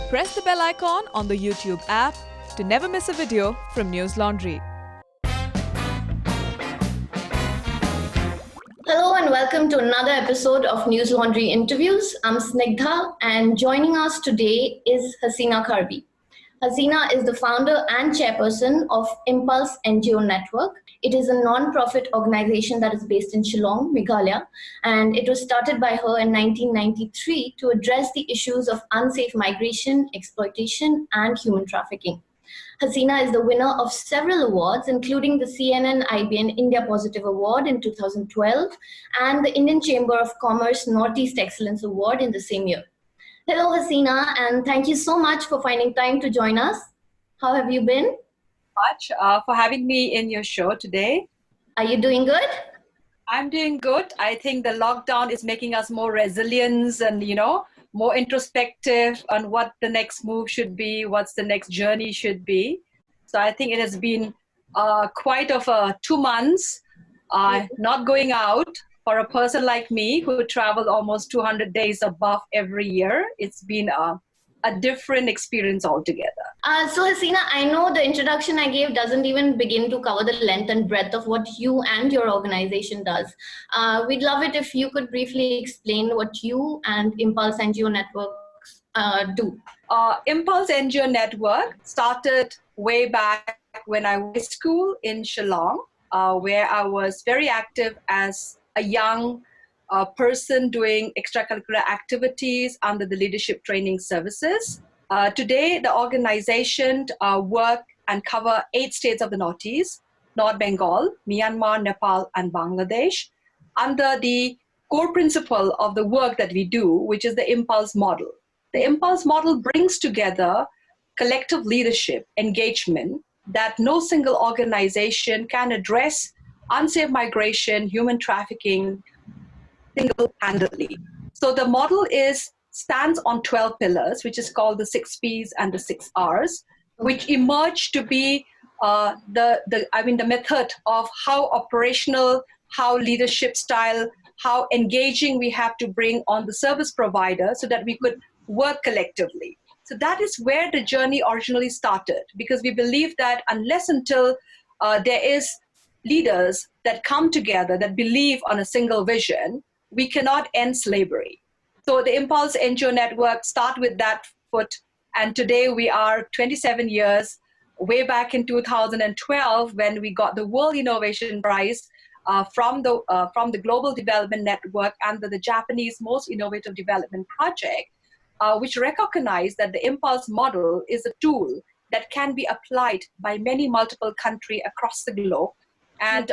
Press the bell icon on the YouTube app to never miss a video from News Laundry. Hello and welcome to another episode of News Laundry Interviews. I'm Snigdha and joining us today is Hasina Kharbhih. Hasina is the founder and chairperson of Impulse NGO Network. It is a non-profit organization that is based in Shillong, Meghalaya, and it was started by her in 1993 to address the issues of unsafe migration, exploitation, and human trafficking. Hasina is the winner of several awards, including the CNN IBN India Positive Award in 2012 and the Indian Chamber of Commerce Northeast Excellence Award in the same year. Hello, Hasina, and thank you so much for finding time to join us. How have you been? Much for having me in your show today. Are you doing good? I'm doing good. I think the lockdown is making us more resilient and, more introspective on what the next move should be, what's the next journey should be. So I think it has been quite of 2 months not going out. For a person like me who traveled almost 200 days above every year, it's been a different experience altogether. So Hasina, I know the introduction I gave doesn't even begin to cover the length and breadth of what you and your organization does. We'd love it if you could briefly explain what you and Impulse NGO Networks do. Impulse NGO Network started way back when I was in school in Shillong, where I was very active as a young person doing extracurricular activities under the leadership training services. Today, the organization work and cover 8 states of the Northeast, North Bengal, Myanmar, Nepal, and Bangladesh, under the core principle of the work that we do, which is the Impulse model. The Impulse model brings together collective leadership engagement that no single organization can address unsafe migration, human trafficking, single-handedly. So the model stands on 12 pillars, which is called the 6 Ps and the 6 Rs, which emerge to be the method of how operational, how leadership style, how engaging we have to bring on the service provider so that we could work collectively. So that is where the journey originally started, because we believe that unless until there is leaders that come together, that believe on a single vision, we cannot end slavery. So the Impulse NGO Network start with that foot, and today we are 27 years, way back in 2012 when we got the World Innovation Prize from the Global Development Network under the Japanese Most Innovative Development Project, which recognized that the Impulse model is a tool that can be applied by many multiple countries across the globe. And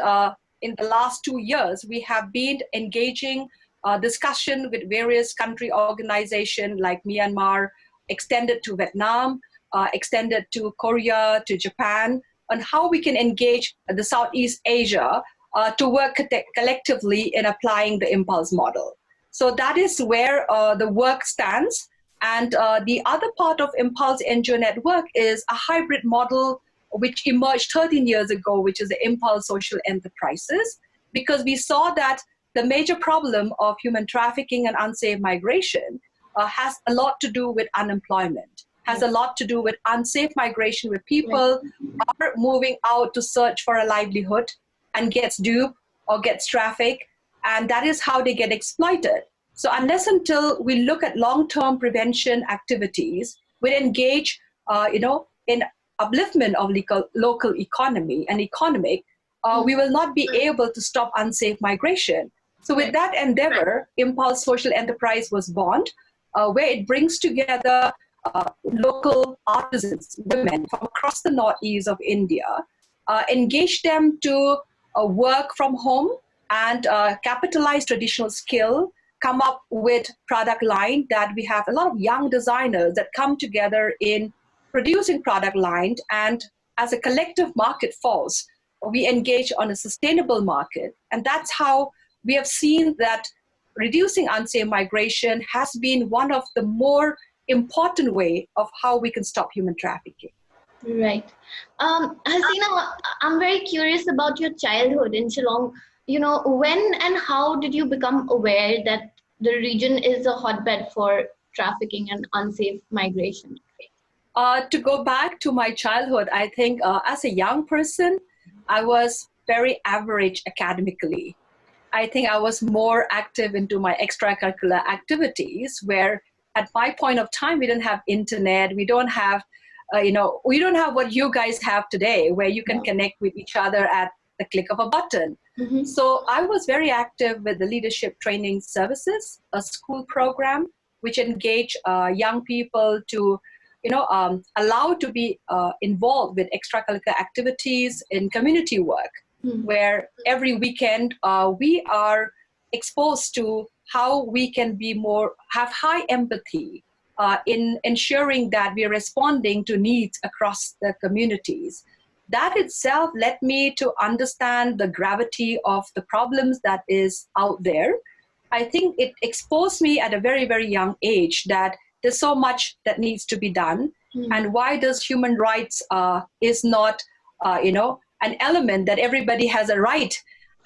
in the last 2 years, we have been engaging discussion with various country organizations like Myanmar, extended to Vietnam, extended to Korea, to Japan, on how we can engage the Southeast Asia to work collectively in applying the Impulse model. So that is where the work stands. And the other part of Impulse NGO Network is a hybrid model which emerged 13 years ago, which is the Impulse Social Enterprises, because we saw that the major problem of human trafficking and unsafe migration has a lot to do with unemployment, has a lot to do with unsafe migration, where people are moving out to search for a livelihood and gets duped or gets trafficked, and that is how they get exploited. So unless until we look at long-term prevention activities, we engage in upliftment of local economy and economic, we will not be able to stop unsafe migration. So with that endeavor, Impulse Social Enterprise was born, where it brings together local artisans, women from across the northeast of India, engage them to work from home and capitalize traditional skill, come up with product line that we have a lot of young designers that come together in producing product line, and as a collective market force, we engage on a sustainable market. And that's how we have seen that reducing unsafe migration has been one of the more important way of how we can stop human trafficking. Right. Hasina, I'm very curious about your childhood in Shillong. When and how did you become aware that the region is a hotbed for trafficking and unsafe migration? To go back to my childhood, I think as a young person, I was very average academically. I think I was more active into my extracurricular activities where at my point of time, we didn't have internet. We don't have, we don't have what you guys have today where you can connect with each other at the click of a button. Mm-hmm. So I was very active with the Leadership Training Services, a school program which engaged young people to allowed to be involved with extracurricular activities in community work, where every weekend we are exposed to how we can be have high empathy in ensuring that we are responding to needs across the communities. That itself led me to understand the gravity of the problems that is out there. I think it exposed me at a very, very young age that there's so much that needs to be done. And why does human rights is not, an element that everybody has a right,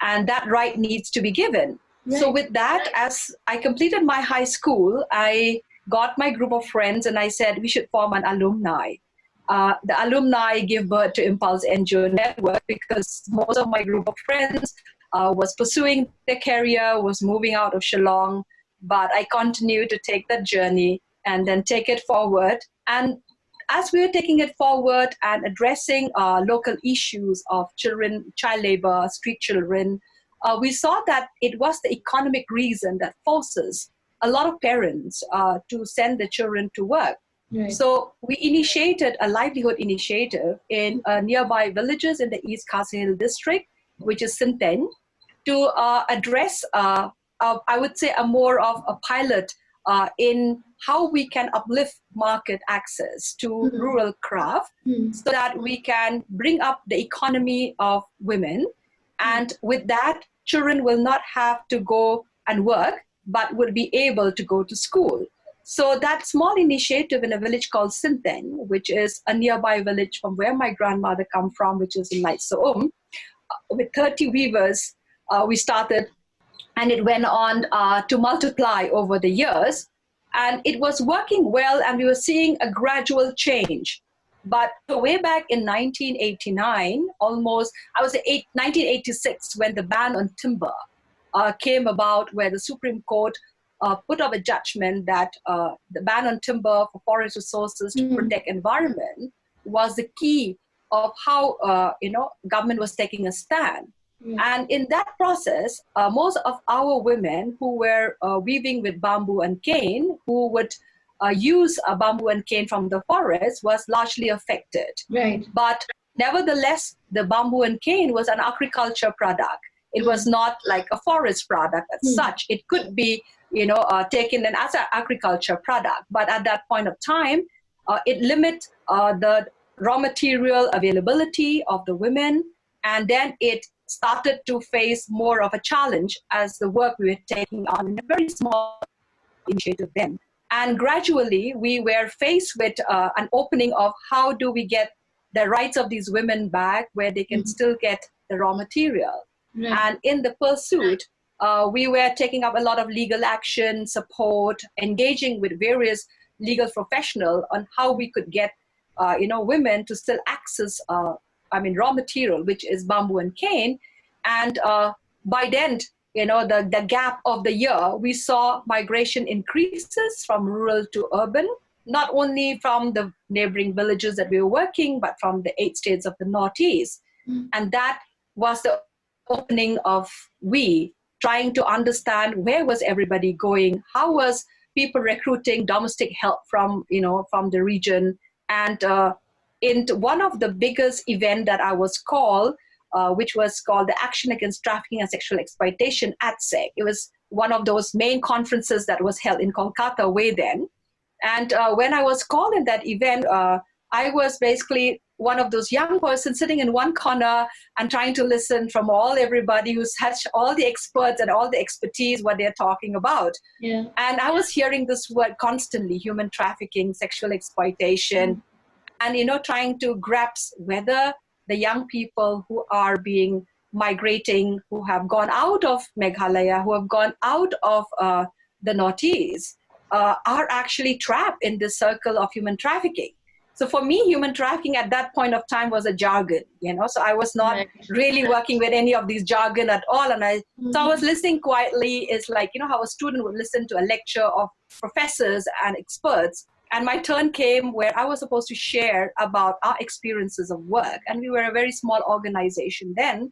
and that right needs to be given. Right. So with that, as I completed my high school, I got my group of friends and I said, we should form an alumni. The alumni give birth to Impulse NGO Network because most of my group of friends was pursuing their career, was moving out of Shillong, but I continued to take that journey and then take it forward. And as we were taking it forward and addressing local issues of children, child labor, street children, we saw that it was the economic reason that forces a lot of parents to send their children to work. Right. So we initiated a livelihood initiative in nearby villages in the East Khasi Hill district, which is Sinten, to address, I would say, a more of a pilot in how we can uplift market access to rural craft so that we can bring up the economy of women. And with that, children will not have to go and work, but will be able to go to school. So that small initiative in a village called Sinten, which is a nearby village from where my grandmother come from, which is in Laitsoum, with 30 weavers, we started, and it went on to multiply over the years. And it was working well, and we were seeing a gradual change. But way back in 1989, almost, I would say 1986, when the ban on timber came about, where the Supreme Court put up a judgment that the ban on timber for forest resources to protect environment was the key of how government was taking a stand. And in that process, most of our women who were weaving with bamboo and cane, who would use bamboo and cane from the forest, was largely affected. Right. But nevertheless, the bamboo and cane was an agriculture product. It was not like a forest product as such. It could be, taken in as an agriculture product. But at that point of time, it limits the raw material availability of the women, and then it started to face more of a challenge as the work we were taking on in a very small initiative then. And gradually, we were faced with an opening of how do we get the rights of these women back where they can still get the raw material. Right. And in the pursuit, we were taking up a lot of legal action, support, engaging with various legal professionals on how we could get women to still access raw material, which is bamboo and cane. And by then, the gap of the year, we saw migration increases from rural to urban, not only from the neighboring villages that we were working, but from the 8 states of the Northeast. And that was the opening of we trying to understand where was everybody going, how was people recruiting domestic help from the region. And in one of the biggest event that I was called, which was called the Action Against Trafficking and Sexual Exploitation ATSEC. It was one of those main conferences that was held in Kolkata way then. And when I was called in that event, I was basically one of those young persons sitting in one corner and trying to listen from everybody who's had all the experts and all the expertise, what they're talking about. Yeah. And I was hearing this word constantly, human trafficking, sexual exploitation, and, trying to grasp whether the young people who are migrating, who have gone out of Meghalaya, who have gone out of the Northeast, are actually trapped in this circle of human trafficking. So for me, human trafficking at that point of time was a jargon, so I was not really working with any of these jargon at all. And so I was listening quietly. It's like, how a student would listen to a lecture of professors and experts. And my turn came where I was supposed to share about our experiences of work. And we were a very small organization then.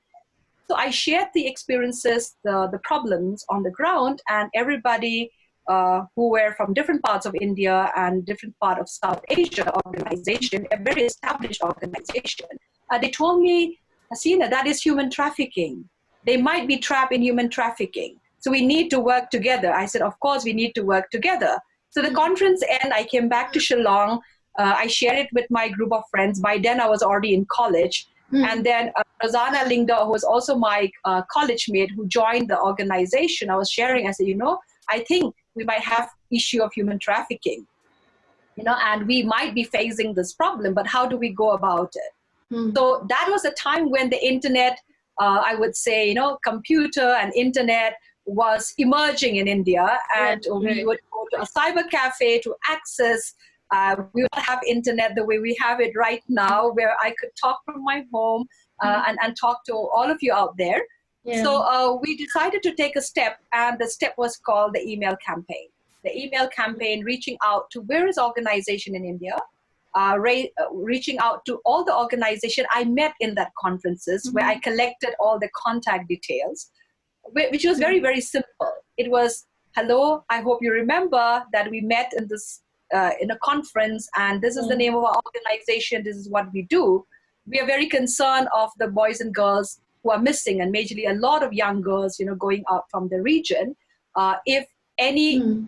So I shared the experiences, the problems on the ground, and everybody who were from different parts of India and different part of South Asia organization, a very established organization, they told me, Hasina, that is human trafficking. They might be trapped in human trafficking. So we need to work together. I said, of course, we need to work together. So the conference end, I came back to Shillong. I shared it with my group of friends. By then, I was already in college. And then Rosanna Lingda, who was also my college mate, who joined the organization, I was sharing, I said, I think we might have issue of human trafficking, and we might be facing this problem, but how do we go about it? So that was a time when the internet, I would say, computer and internet was emerging in India, and we would go to a cyber cafe to access. We would have internet the way we have it right now, where I could talk from my home and talk to all of you out there. Yeah. So we decided to take a step, and the step was called the email campaign. The email campaign, reaching out to various organizations in India, reaching out to all the organizations I met in that conferences, where I collected all the contact details, which was very, very simple. It was, hello, I hope you remember that we met in this in a conference, and this is the name of our organization, this is what we do. We are very concerned of the boys and girls who are missing, and majorly a lot of young girls, going out from the region. If any,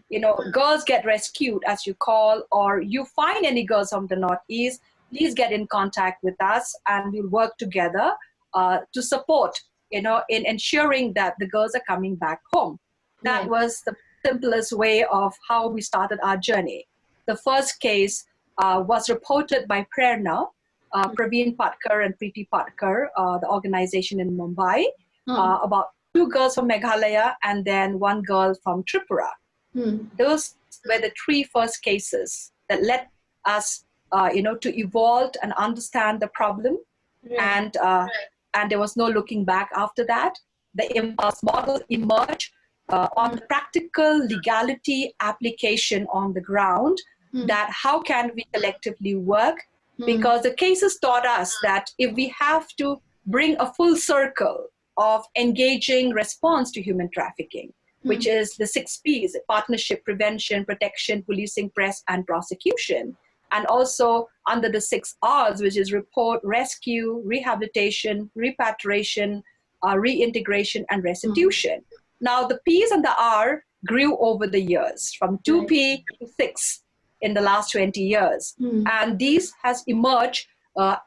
girls get rescued, as you call, or you find any girls from the Northeast, please get in contact with us, and we'll work together to support, in ensuring that the girls are coming back home. That was the simplest way of how we started our journey. The first case was reported by Prerna, Praveen Patkar and Preeti Patkar, the organization in Mumbai, about 2 girls from Meghalaya and then 1 girl from Tripura. Those were the 3 first cases that led us, to evolve and understand the problem. And there was no looking back after that. The impulse model emerged on the practical legality application on the ground, that how can we collectively work? Because the cases taught us that if we have to bring a full circle of engaging response to human trafficking, which is the 6 Ps, partnership, prevention, protection, policing, press, and prosecution, and also under the 6 Rs, which is report, rescue, rehabilitation, repatriation, reintegration, and restitution. Now, the Ps and the R grew over the years, from 2P to 6 in the last 20 years. And these has emerged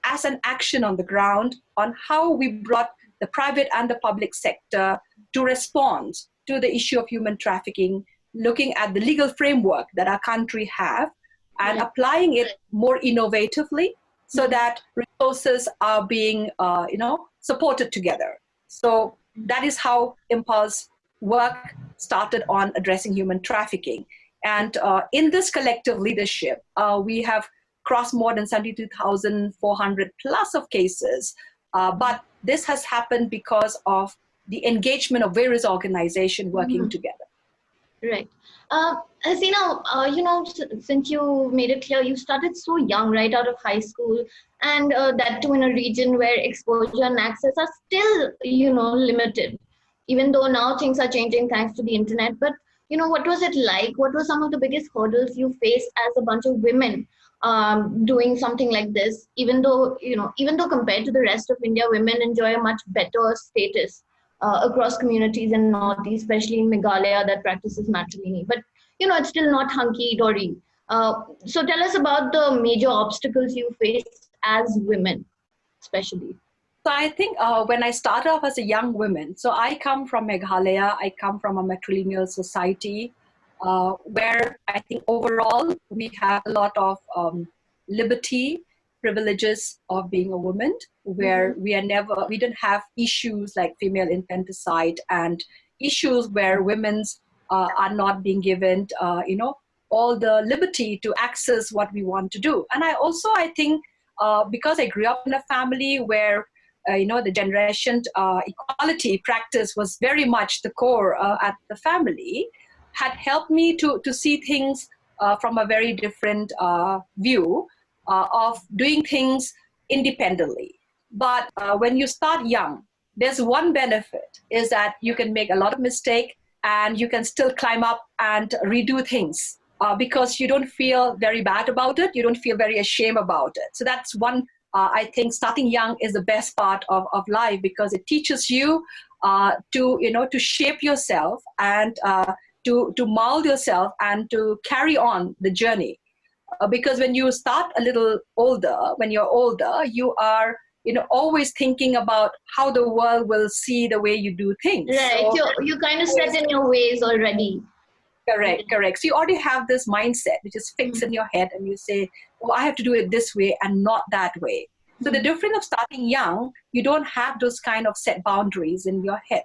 as an action on the ground on how we brought the private and the public sector to respond to the issue of human trafficking, looking at the legal framework that our country have and applying it more innovatively so that resources are being, supported together. So that is how Impulse work started on addressing human trafficking. And in this collective leadership, we have crossed more than 72,400 plus of cases. But this has happened because of the engagement of various organizations working together. Right. Hasina, since you made it clear, you started so young, right out of high school, and that too in a region where exposure and access are still, limited, even though now things are changing thanks to the internet. But, what was it like? What were some of the biggest hurdles you faced as a bunch of women doing something like this, even though compared to the rest of India, women enjoy a much better status across communities in Northeast, especially in Meghalaya, that practices matrimony. But, it's still not hunky-dory. So tell us about the major obstacles you faced as women, especially. So I think when I started off as a young woman, so I come from Meghalaya, I come from a matrilineal society where I think overall we have a lot of liberty, privileges of being a woman, where we didn't have issues like female infanticide and issues where women's are not being given, all the liberty to access what we want to do. And I think, because I grew up in a family where the generation equality practice was very much the core at the family, had helped me to see things from a very different view of doing things independently. But when you start young, there's one benefit, is that you can make a lot of mistakes and you can still climb up and redo things because you don't feel very bad about it. You don't feel very ashamed about it. So that's one, I think starting young is the best part of life, because it teaches you to shape yourself and to mold yourself and to carry on the journey. Because when you start a little older, when you're older, you are always thinking about how the world will see the way you do things. Right. So you kind of set in your ways already. Correct. So you already have this mindset which is fixed in your head, and you say, oh, I have to do it this way and not that way. So the difference of starting young, you don't have those kind of set boundaries in your head.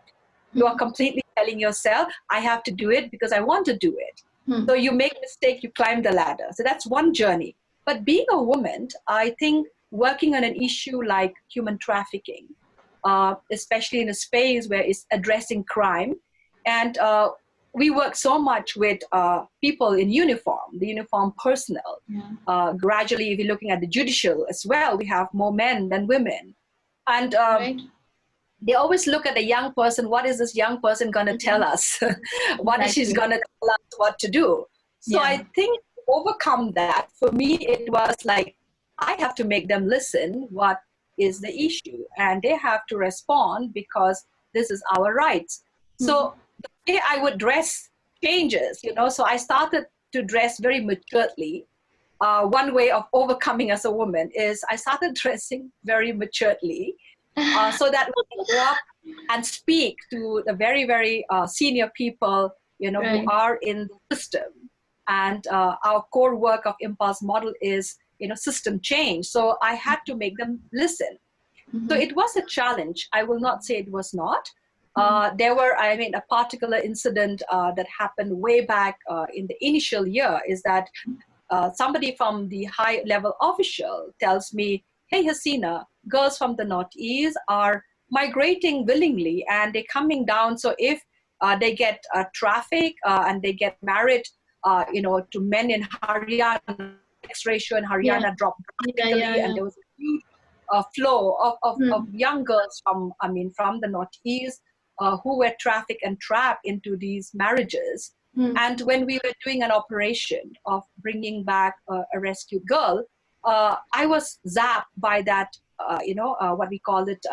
You are completely telling yourself, I have to do it because I want to do it. So you make a mistake, you climb the ladder. So that's one journey. But being a woman, I think working on an issue like human trafficking, especially in a space where it's addressing crime, and we work so much with people in uniform, the uniform personnel. Gradually, if you're looking at the judicial as well, we have more men than women. And they always look at a young person. What is this young person going to tell us? What is she going to tell us what to do? So I think to overcome that, for me, it was like, I have to make them listen what is the issue, and they have to respond because this is our rights. So the way I would dress changes, so I started to dress very maturely. One way of overcoming as a woman is I started dressing very maturely so that we can go up and speak to the very, very senior people, who are in the system. And our core work of Impulse model is system change. So I had to make them listen. So it was a challenge. I will not say it was not. There were, a particular incident that happened way back in the initial year, is that somebody from the high level official tells me, hey, Hasina, girls from the Northeast are migrating willingly and they're coming down. So if they get trafficked and they get married, to men in Haryana, sex ratio in Haryana dropped drastically, and there was a huge flow of young girls from the Northeast who were trafficked and trapped into these marriages. And when we were doing an operation of bringing back a rescued girl, I was zapped by that, what we call it,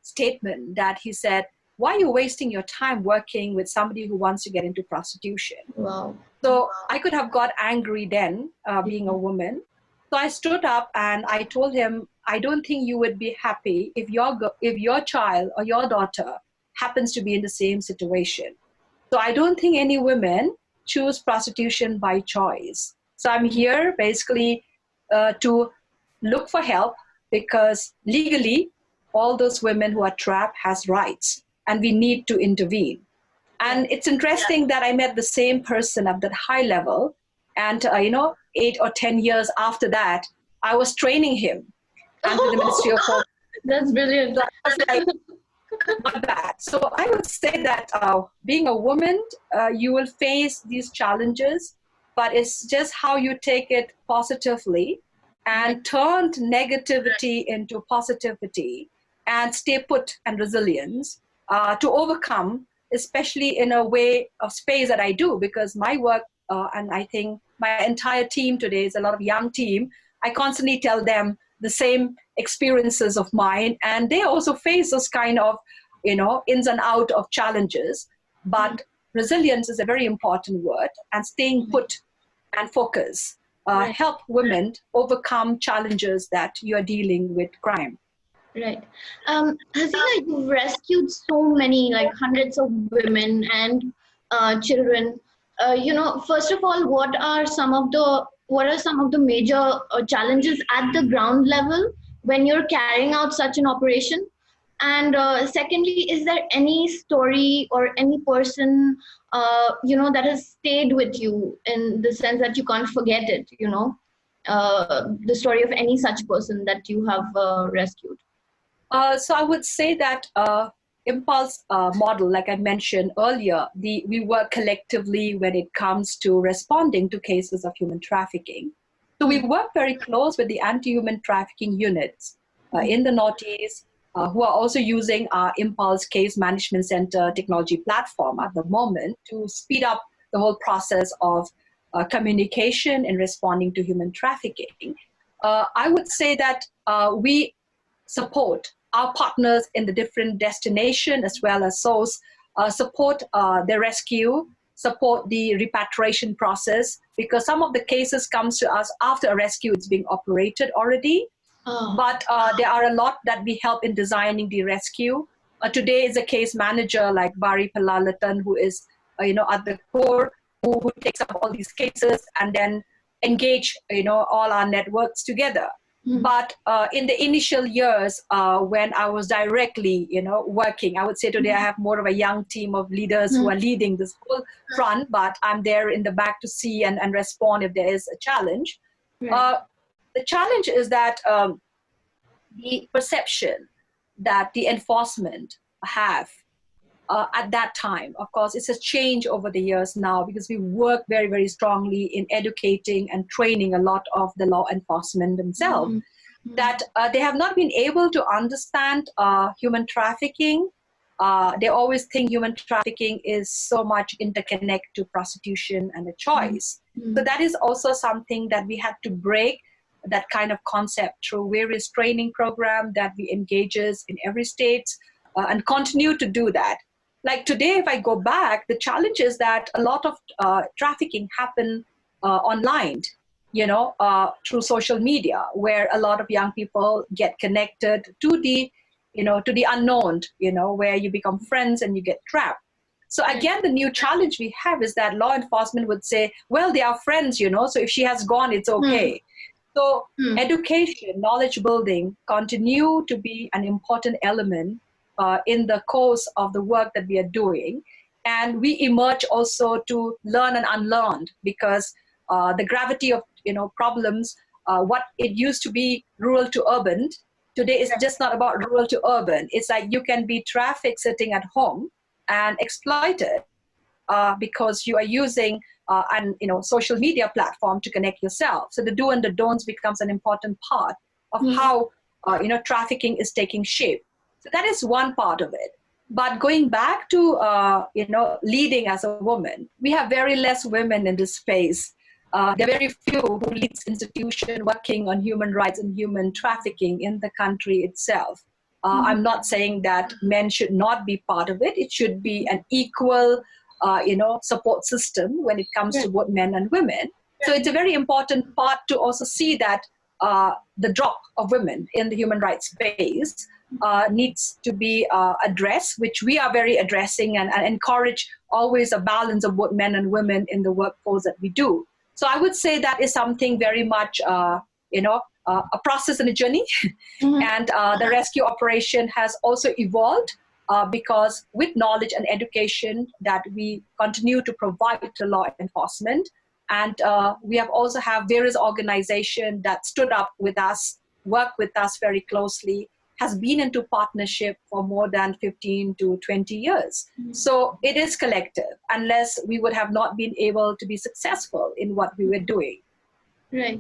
statement that he said, why are you wasting your time working with somebody who wants to get into prostitution? Wow. So I could have got angry then, being a woman. So I stood up and I told him, I don't think you would be happy if your child or your daughter happens to be in the same situation. So I don't think any women choose prostitution by choice. So I'm here basically to look for help, because legally all those women who are trapped has rights, and we need to intervene. And it's interesting that I met the same person at that high level, and 8 or 10 years after that, I was training him under the Ministry of Home. That's brilliant. So I was like, not bad. So I would say that being a woman, you will face these challenges, but it's just how you take it positively and turn negativity into positivity and stay put and resilience to overcome, especially in a way of space that I do, because my work, and I think my entire team today is a lot of young team. I constantly tell them the same experiences of mine, and they also face those kind of, ins and out of challenges. But resilience is a very important word, and staying put and focus help women overcome challenges that you are dealing with crime. Right. Hasina, you've rescued so many, like hundreds of women and children. First of all, what are some of the major challenges at the ground level when you're carrying out such an operation? And secondly, is there any story or any person, that has stayed with you in the sense that you can't forget it, the story of any such person that you have rescued? So I would say that impulse model, like I mentioned earlier, we work collectively when it comes to responding to cases of human trafficking. So we work very close with the anti-human trafficking units in the Northeast, who are also using our Impulse Case Management Center technology platform at the moment to speed up the whole process of communication and responding to human trafficking. I would say that we support our partners in the different destination as well as source, support the rescue, support the repatriation process, because some of the cases comes to us after a rescue is being operated already. But there are a lot that we help in designing the rescue. Today is a case manager like Bari Palalatan, who is at the core, who takes up all these cases and then engage all our networks together. But in the initial years, when I was directly, working, I would say today I have more of a young team of leaders who are leading this whole front, but I'm there in the back to see and respond if there is a challenge. Right. The challenge is that the perception that the enforcement have at that time, of course, it's a change over the years now because we work very, very strongly in educating and training a lot of the law enforcement themselves, that they have not been able to understand human trafficking. They always think human trafficking is so much interconnect to prostitution and a choice. So that is also something that we had to break, that kind of concept, through various training programs that we engages in every state and continue to do that. Like today, if I go back, the challenge is that a lot of trafficking happen online, through social media, where a lot of young people get connected to the unknown, where you become friends and you get trapped. So again, the new challenge we have is that law enforcement would say, well, they are friends, so if she has gone, it's okay. So education, knowledge building continue to be an important element in the course of the work that we are doing. And we emerge also to learn and unlearn, because the gravity of problems, what it used to be rural to urban, today is just not about rural to urban. It's like you can be trafficked sitting at home and exploited because you are using social media platform to connect yourself. So the do and the don'ts becomes an important part of how trafficking is taking shape. So that is one part of it. But going back to leading as a woman, we have very less women in this space. There are very few who leads institution working on human rights and human trafficking in the country itself. I'm not saying that men should not be part of it. It should be an equal support system when it comes to both men and women. So it's a very important part to also see that the drop of women in the human rights space needs to be addressed, which we are very addressing and encourage always a balance of both men and women in the workforce that we do. So I would say that is something very much, a process and a journey. And the rescue operation has also evolved because with knowledge and education that we continue to provide to law enforcement. And we have also have various organizations that stood up with us, work with us very closely, has been into partnership for more than 15 to 20 years. So it is collective, unless we would have not been able to be successful in what we were doing. Right.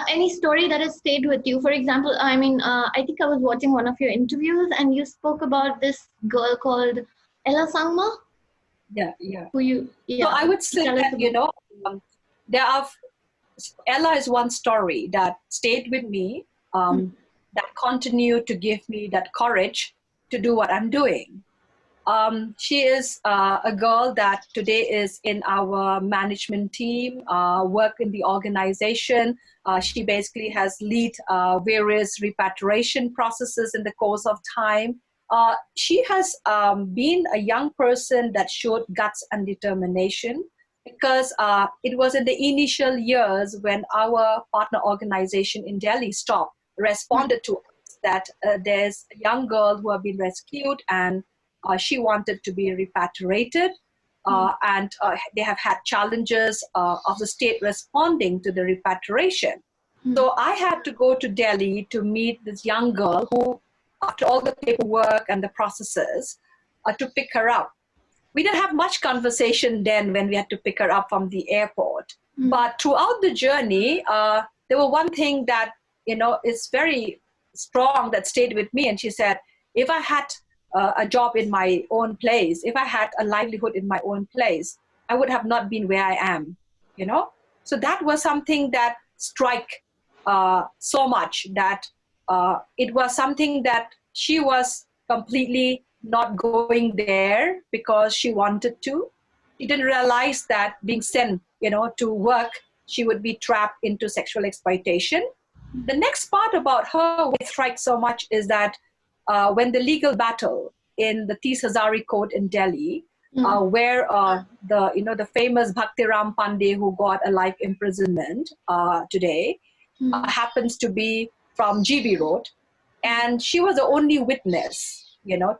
Any story that has stayed with you? For example, I think I was watching one of your interviews and you spoke about this girl called Ella Sangma. Yeah. So I would say that, Ella is one story that stayed with me, that continued to give me that courage to do what I'm doing. She is a girl that today is in our management team, work in the organization. She basically has lead various repatriation processes in the course of time. She has been a young person that showed guts and determination, because it was in the initial years when our partner organization in Delhi responded to us. that there's a young girl who had been rescued, and she wanted to be repatriated. And they have had challenges of the state responding to the repatriation. So I had to go to Delhi to meet this young girl who, after all the paperwork and the processes, to pick her up. We didn't have much conversation then when we had to pick her up from the airport. But throughout the journey, there was one thing that, is very strong that stayed with me. And she said, if I had a job in my own place, if I had a livelihood in my own place, I would have not been where I am, So that was something that struck so much, that it was something that she was completely not going there because she wanted to. She didn't realize that being sent, to work, she would be trapped into sexual exploitation. The next part about her which strikes so much is that when the legal battle in the 30 Hazari court in Delhi, where the famous Bhaktiram Pandey, who got a life imprisonment today, happens to be from GB Road, and she was the only witness,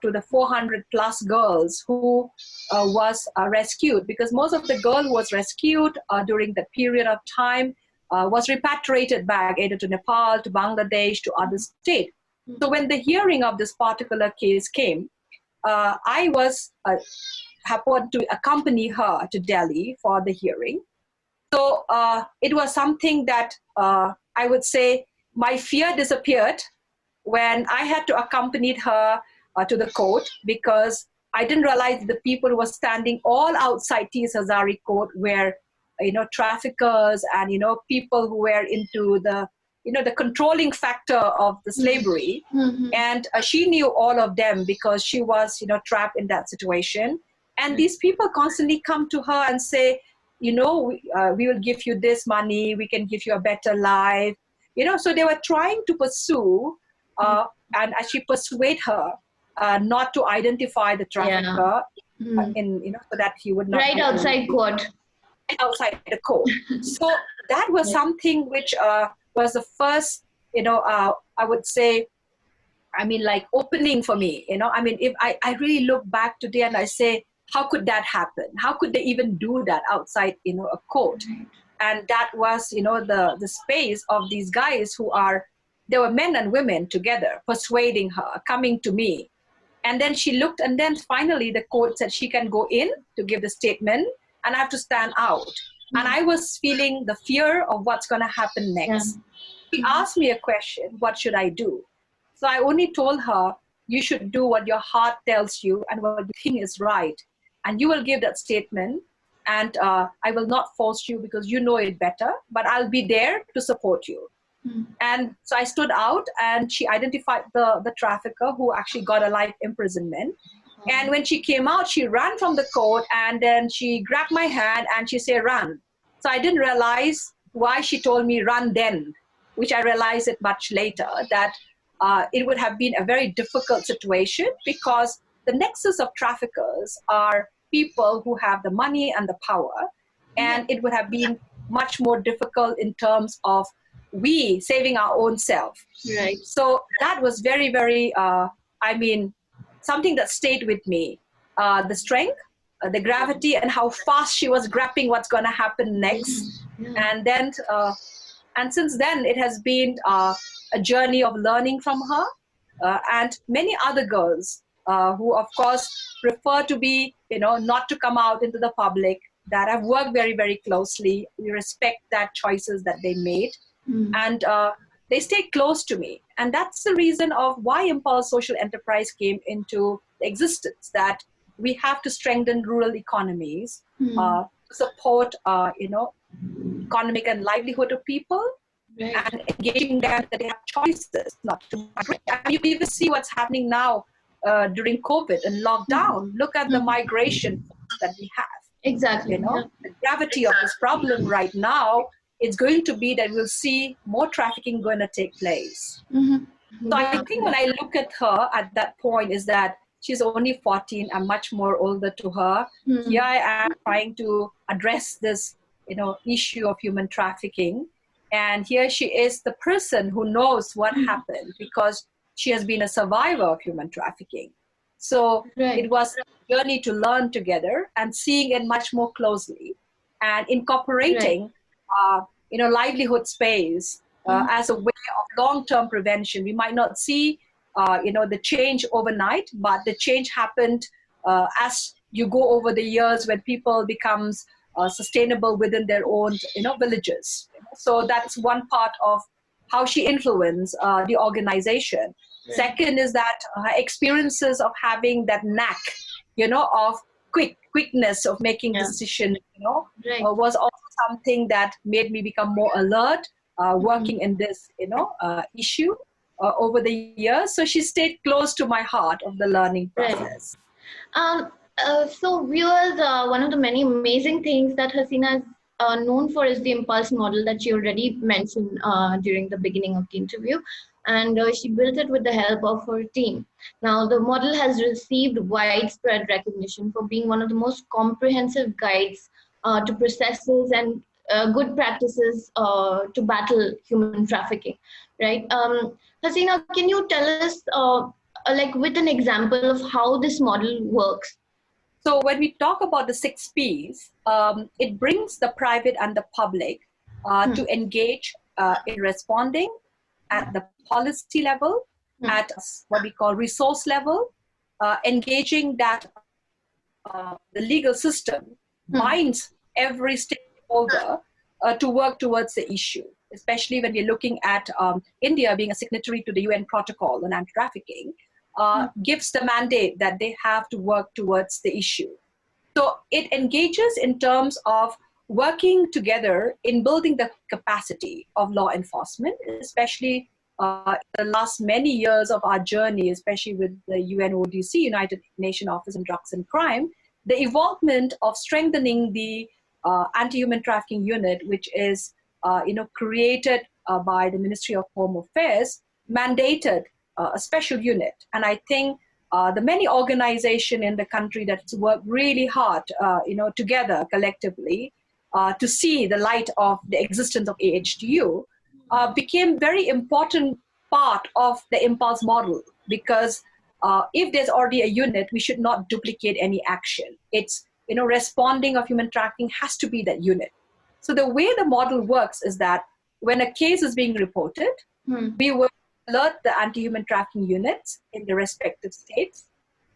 to the 400 plus girls who was rescued, because most of the girl who was rescued during that period of time was repatriated back either to Nepal, to Bangladesh, to other states. So when the hearing of this particular case came, I was happened to accompany her to Delhi for the hearing. So it was something that I would say my fear disappeared when I had to accompany her to the court, because I didn't realize the people who were standing all outside 30 Hazari court were, traffickers and, people who were into the, the controlling factor of the slavery. And she knew all of them because she was, trapped in that situation. And these people constantly come to her and say, we will give you this money, we can give you a better life. So they were trying to pursue and actually persuade her not to identify the trafficker so that he would not. Right outside court. Outside the court. So that was something which was the first, I would say, opening for me, if I really look back today and I say, how could that happen? How could they even do that outside, a court? And that was, the space of these guys there were men and women together persuading her, coming to me. And then she looked, and then finally the court said she can go in to give the statement and I have to stand out. And I was feeling the fear of what's going to happen next. She asked me a question, what should I do? So I only told her, you should do what your heart tells you and what you think is right. And you will give that statement, and I will not force you because you know it better, but I'll be there to support you. And so I stood out, and she identified the trafficker who actually got a life imprisonment. And when she came out, she ran from the court, and then she grabbed my hand and she said, run. So I didn't realize why she told me run then, which I realized it much later, that it would have been a very difficult situation, because the nexus of traffickers are people who have the money and the power. And it would have been much more difficult in terms of we saving our own self. Right. So that was very, very, something that stayed with me. The strength, the gravity, and how fast she was grasping what's going to happen next. And then, and since then, it has been a journey of learning from her and many other girls who, of course, prefer to be, not to come out into the public, that have worked very, very closely. We respect that choices that they made. And they stay close to me. And that's the reason of why Impulse Social Enterprise came into existence, that we have to strengthen rural economies, support, economic and livelihood of people, and engaging them that they have choices not to migrate. And you even see what's happening now during COVID and lockdown. Look at the migration that we have. Exactly. The gravity of this problem right now, it's going to be that we'll see more trafficking going to take place. So I think when I look at her at that point is that she's only 14. I'm much more older to her. Here I am trying to address this, issue of human trafficking. And here she is, the person who knows what happened, because she has been a survivor of human trafficking. So Right. it was a journey to learn together and seeing it much more closely and incorporating, livelihood space as a way of long-term prevention. We might not see, the change overnight, but the change happened as you go over the years when people becomes sustainable within their own, villages. So that's one part of how she influenced the organization. Second is that her experiences of having that knack, of quickness of making decisions, was also something that made me become more alert, working in this, issue over the years. So she stayed close to my heart of the learning process. So viewers, one of the many amazing things that Hasina is known for is the impulse model that she already mentioned during the beginning of the interview. And she built it with the help of her team. Now, the model has received widespread recognition for being one of the most comprehensive guides to processes and good practices to battle human trafficking, right? Hasina, can you tell us, like with an example of how this model works? So when we talk about the 6 Ps, it brings the private and the public to engage in responding at the policy level, at what we call resource level, engaging that the legal system binds every stakeholder to work towards the issue, especially when we're looking at India being a signatory to the UN protocol on anti-trafficking. Gives the mandate that they have to work towards the issue. So it engages in terms of working together in building the capacity of law enforcement, especially the last many years of our journey, especially with the UNODC, United Nations Office on Drugs and Crime, the involvement of strengthening the anti-human trafficking unit, which is created by the Ministry of Home Affairs, mandated a special unit. And I think the many organizations in the country that's worked really hard, together collectively to see the light of the existence of AHTU became very important part of the impulse model, because if there's already a unit, we should not duplicate any action. It's, responding of human trafficking has to be that unit. So the way the model works is that when a case is being reported, we will alert the anti-human trafficking units in the respective states,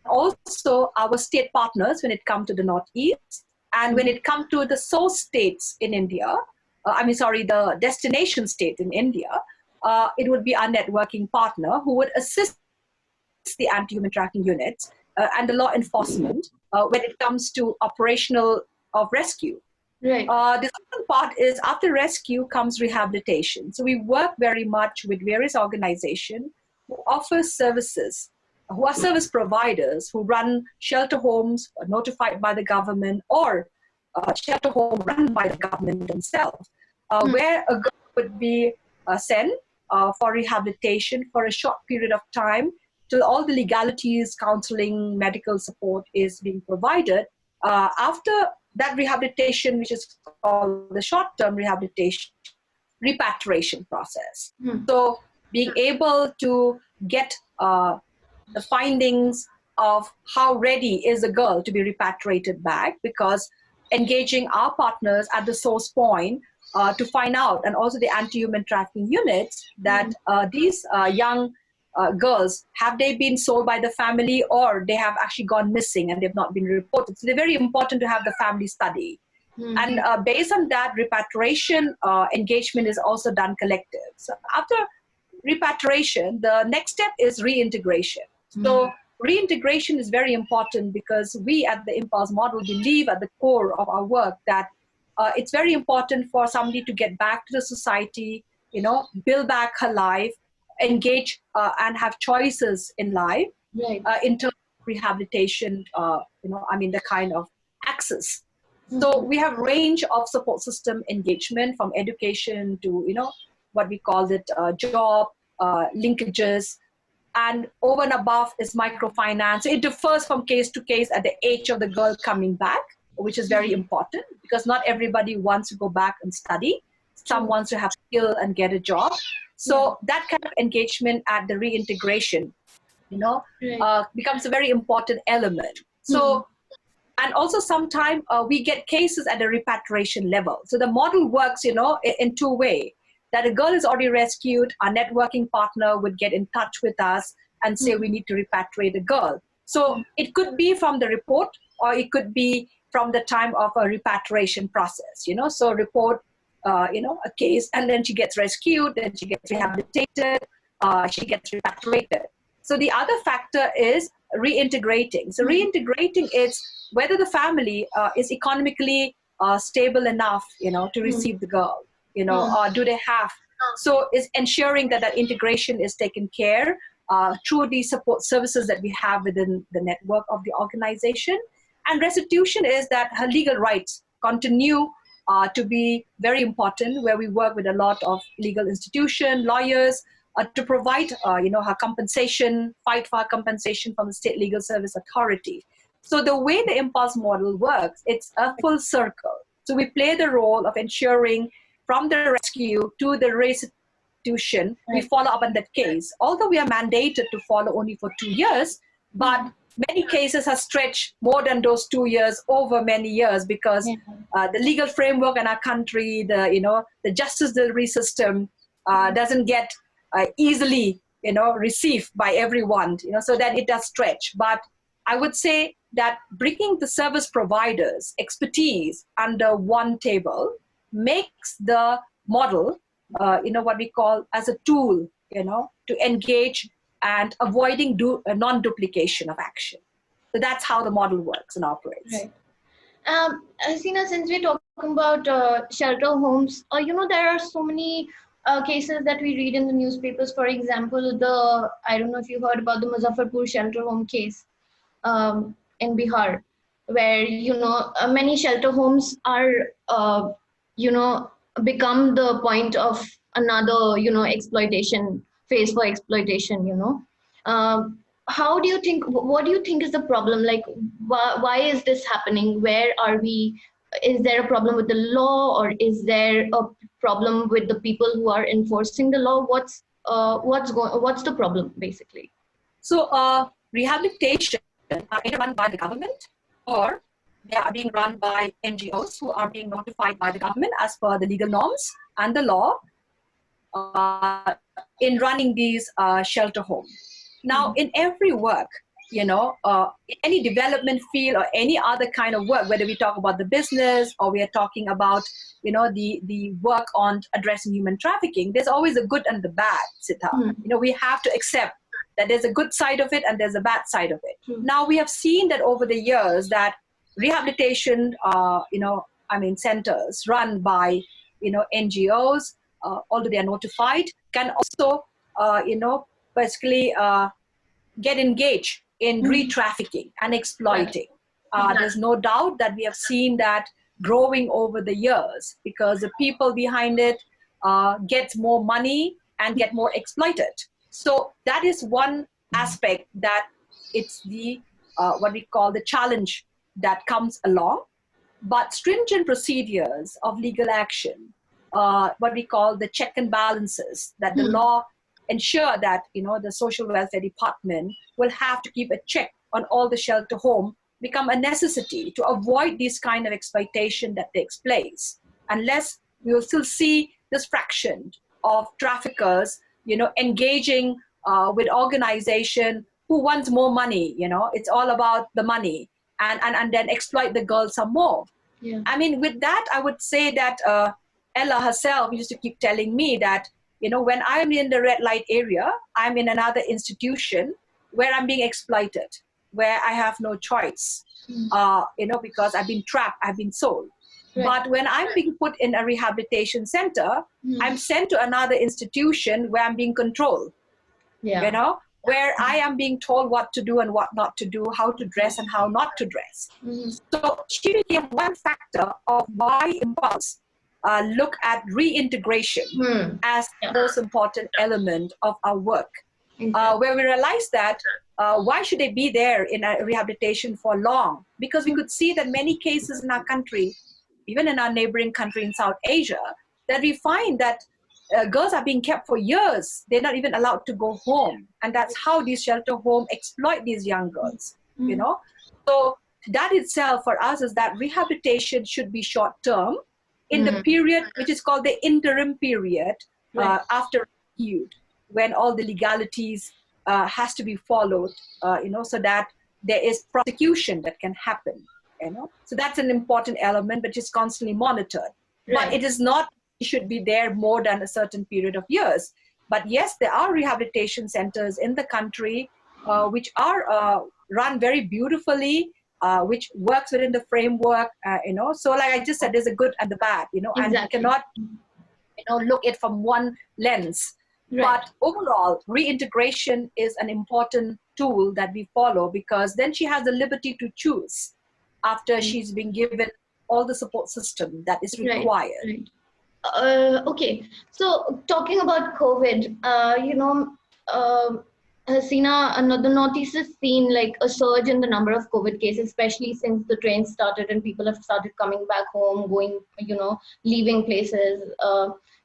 also our state partners when it comes to the Northeast, and when it comes to the source states in India, the destination state in India, it would be our networking partner who would assist the anti-human trafficking units and the law enforcement when it comes to operational of rescue. Right. The second part is after rescue comes rehabilitation. So we work very much with various organizations who offer services, who are service providers, who run shelter homes notified by the government, or shelter home run by the government themselves, where a girl would be sent for rehabilitation for a short period of time till all the legalities, counseling, medical support is being provided. After that rehabilitation, which is called the short-term rehabilitation, repatriation process. So being able to get the findings of how ready is a girl to be repatriated back, because engaging our partners at the source point to find out, and also the anti-human trafficking units, that these young girls, have they been sold by the family, or they have actually gone missing and they've not been reported. So they're very important to have the family study. And based on that, repatriation engagement is also done collective. So after repatriation, the next step is reintegration. So reintegration is very important, because we at the Impulse model believe at the core of our work that it's very important for somebody to get back to the society, build back her life, engage and have choices in life, in terms of rehabilitation, the kind of access. So we have range of support system engagement, from education to, what we call it, job, linkages, and over and above is microfinance. So it differs from case to case at the age of the girl coming back, which is very important, because not everybody wants to go back and study. Some wants to have skill and get a job. So that kind of engagement at the reintegration, becomes a very important element. So, and also sometimes we get cases at the repatriation level. So the model works, in two ways. That a girl is already rescued, our networking partner would get in touch with us and say we need to repatriate the girl. So it could be from the report, or it could be from the time of a repatriation process, So report, a case, and then she gets rescued, then she gets rehabilitated, she gets repatriated. So the other factor is reintegrating. So reintegrating is whether the family is economically stable enough, to receive the girl, or do they have. So it's ensuring that that integration is taken care through the support services that we have within the network of the organization. And restitution is that her legal rights continue to be very important, where we work with a lot of legal institutions, lawyers, to provide, her compensation, fight for her compensation from the State Legal Service Authority. So the way the Impulse model works, it's a full circle. So we play the role of ensuring from the rescue to the restitution, we follow up on that case. Although we are mandated to follow only for 2 years, but many cases have stretched more than those 2 years over many years, because the legal framework in our country, the justice delivery system doesn't get easily, received by everyone, so that it does stretch. But I would say that bringing the service providers' expertise under one table makes the model, what we call as a tool, to engage and avoiding non-duplication of action. So that's how the model works and operates. Right. Hasina, since we're talking about shelter homes, there are so many cases that we read in the newspapers. For example, I don't know if you heard about the Muzaffarpur shelter home case in Bihar, where, many shelter homes are, become the point of another, exploitation, phase for exploitation, How do you think, what do you think is the problem? Like, why is this happening? Where are we? Is there a problem with the law, or is there a problem with the people who are enforcing the law? What's the problem, basically? So rehabilitation are either run by the government, or they are being run by NGOs who are being notified by the government as per the legal norms and the law in running these shelter homes. Now, in every work, in any development field or any other kind of work, whether we talk about the business or we are talking about, the work on addressing human trafficking, there's always a good and the bad, Sita. We have to accept that there's a good side of it and there's a bad side of it. Now, we have seen that over the years that rehabilitation, centers run by, NGOs, although they are notified, can also, basically get engaged in re-trafficking and exploiting. There's no doubt that we have seen that growing over the years, because the people behind it get more money and get more exploited. So that is one aspect that it's the what we call the challenge that comes along. But stringent procedures of legal action, what we call the check and balances, that the law ensure that the social welfare department will have to keep a check on all the shelter home, become a necessity to avoid this kind of exploitation that takes place. Unless we will still see this fraction of traffickers, engaging with organization who wants more money. It's all about the money, and then exploit the girl some more. Yeah. I mean, with that, I would say that Ella herself used to keep telling me that, when I'm in the red light area, I'm in another institution where I'm being exploited, where I have no choice, because I've been trapped, I've been sold. Right. But when I'm being put in a rehabilitation center, I'm sent to another institution where I'm being controlled, where I am being told what to do and what not to do, how to dress and how not to dress. So she became one factor of why Impulse look at reintegration as the most important element of our work, where we realized that why should they be there in a rehabilitation for long? Because we could see that many cases in our country, even in our neighboring country in South Asia, that we find that girls are being kept for years. They're not even allowed to go home. And that's how these shelter homes exploit these young girls, you know. So that itself for us is that rehabilitation should be short term in the period which is called the interim period after rescued, when all the legalities has to be followed, you know, so that there is prosecution that can happen, you know. So that's an important element which is constantly monitored. But it is not, it should be there more than a certain period of years. But yes, there are rehabilitation centers in the country which are run very beautifully, which works within the framework, you know. So like I just said, there's a good and the bad, you know, and you cannot, you know, look at it from one lens. But overall, reintegration is an important tool that we follow, because then she has the liberty to choose after she's been given all the support system that is required. Okay, so talking about COVID, you know, Hasina, the Northeast has seen like a surge in the number of COVID cases, especially since the train started and people have started coming back home, going, you know, leaving places.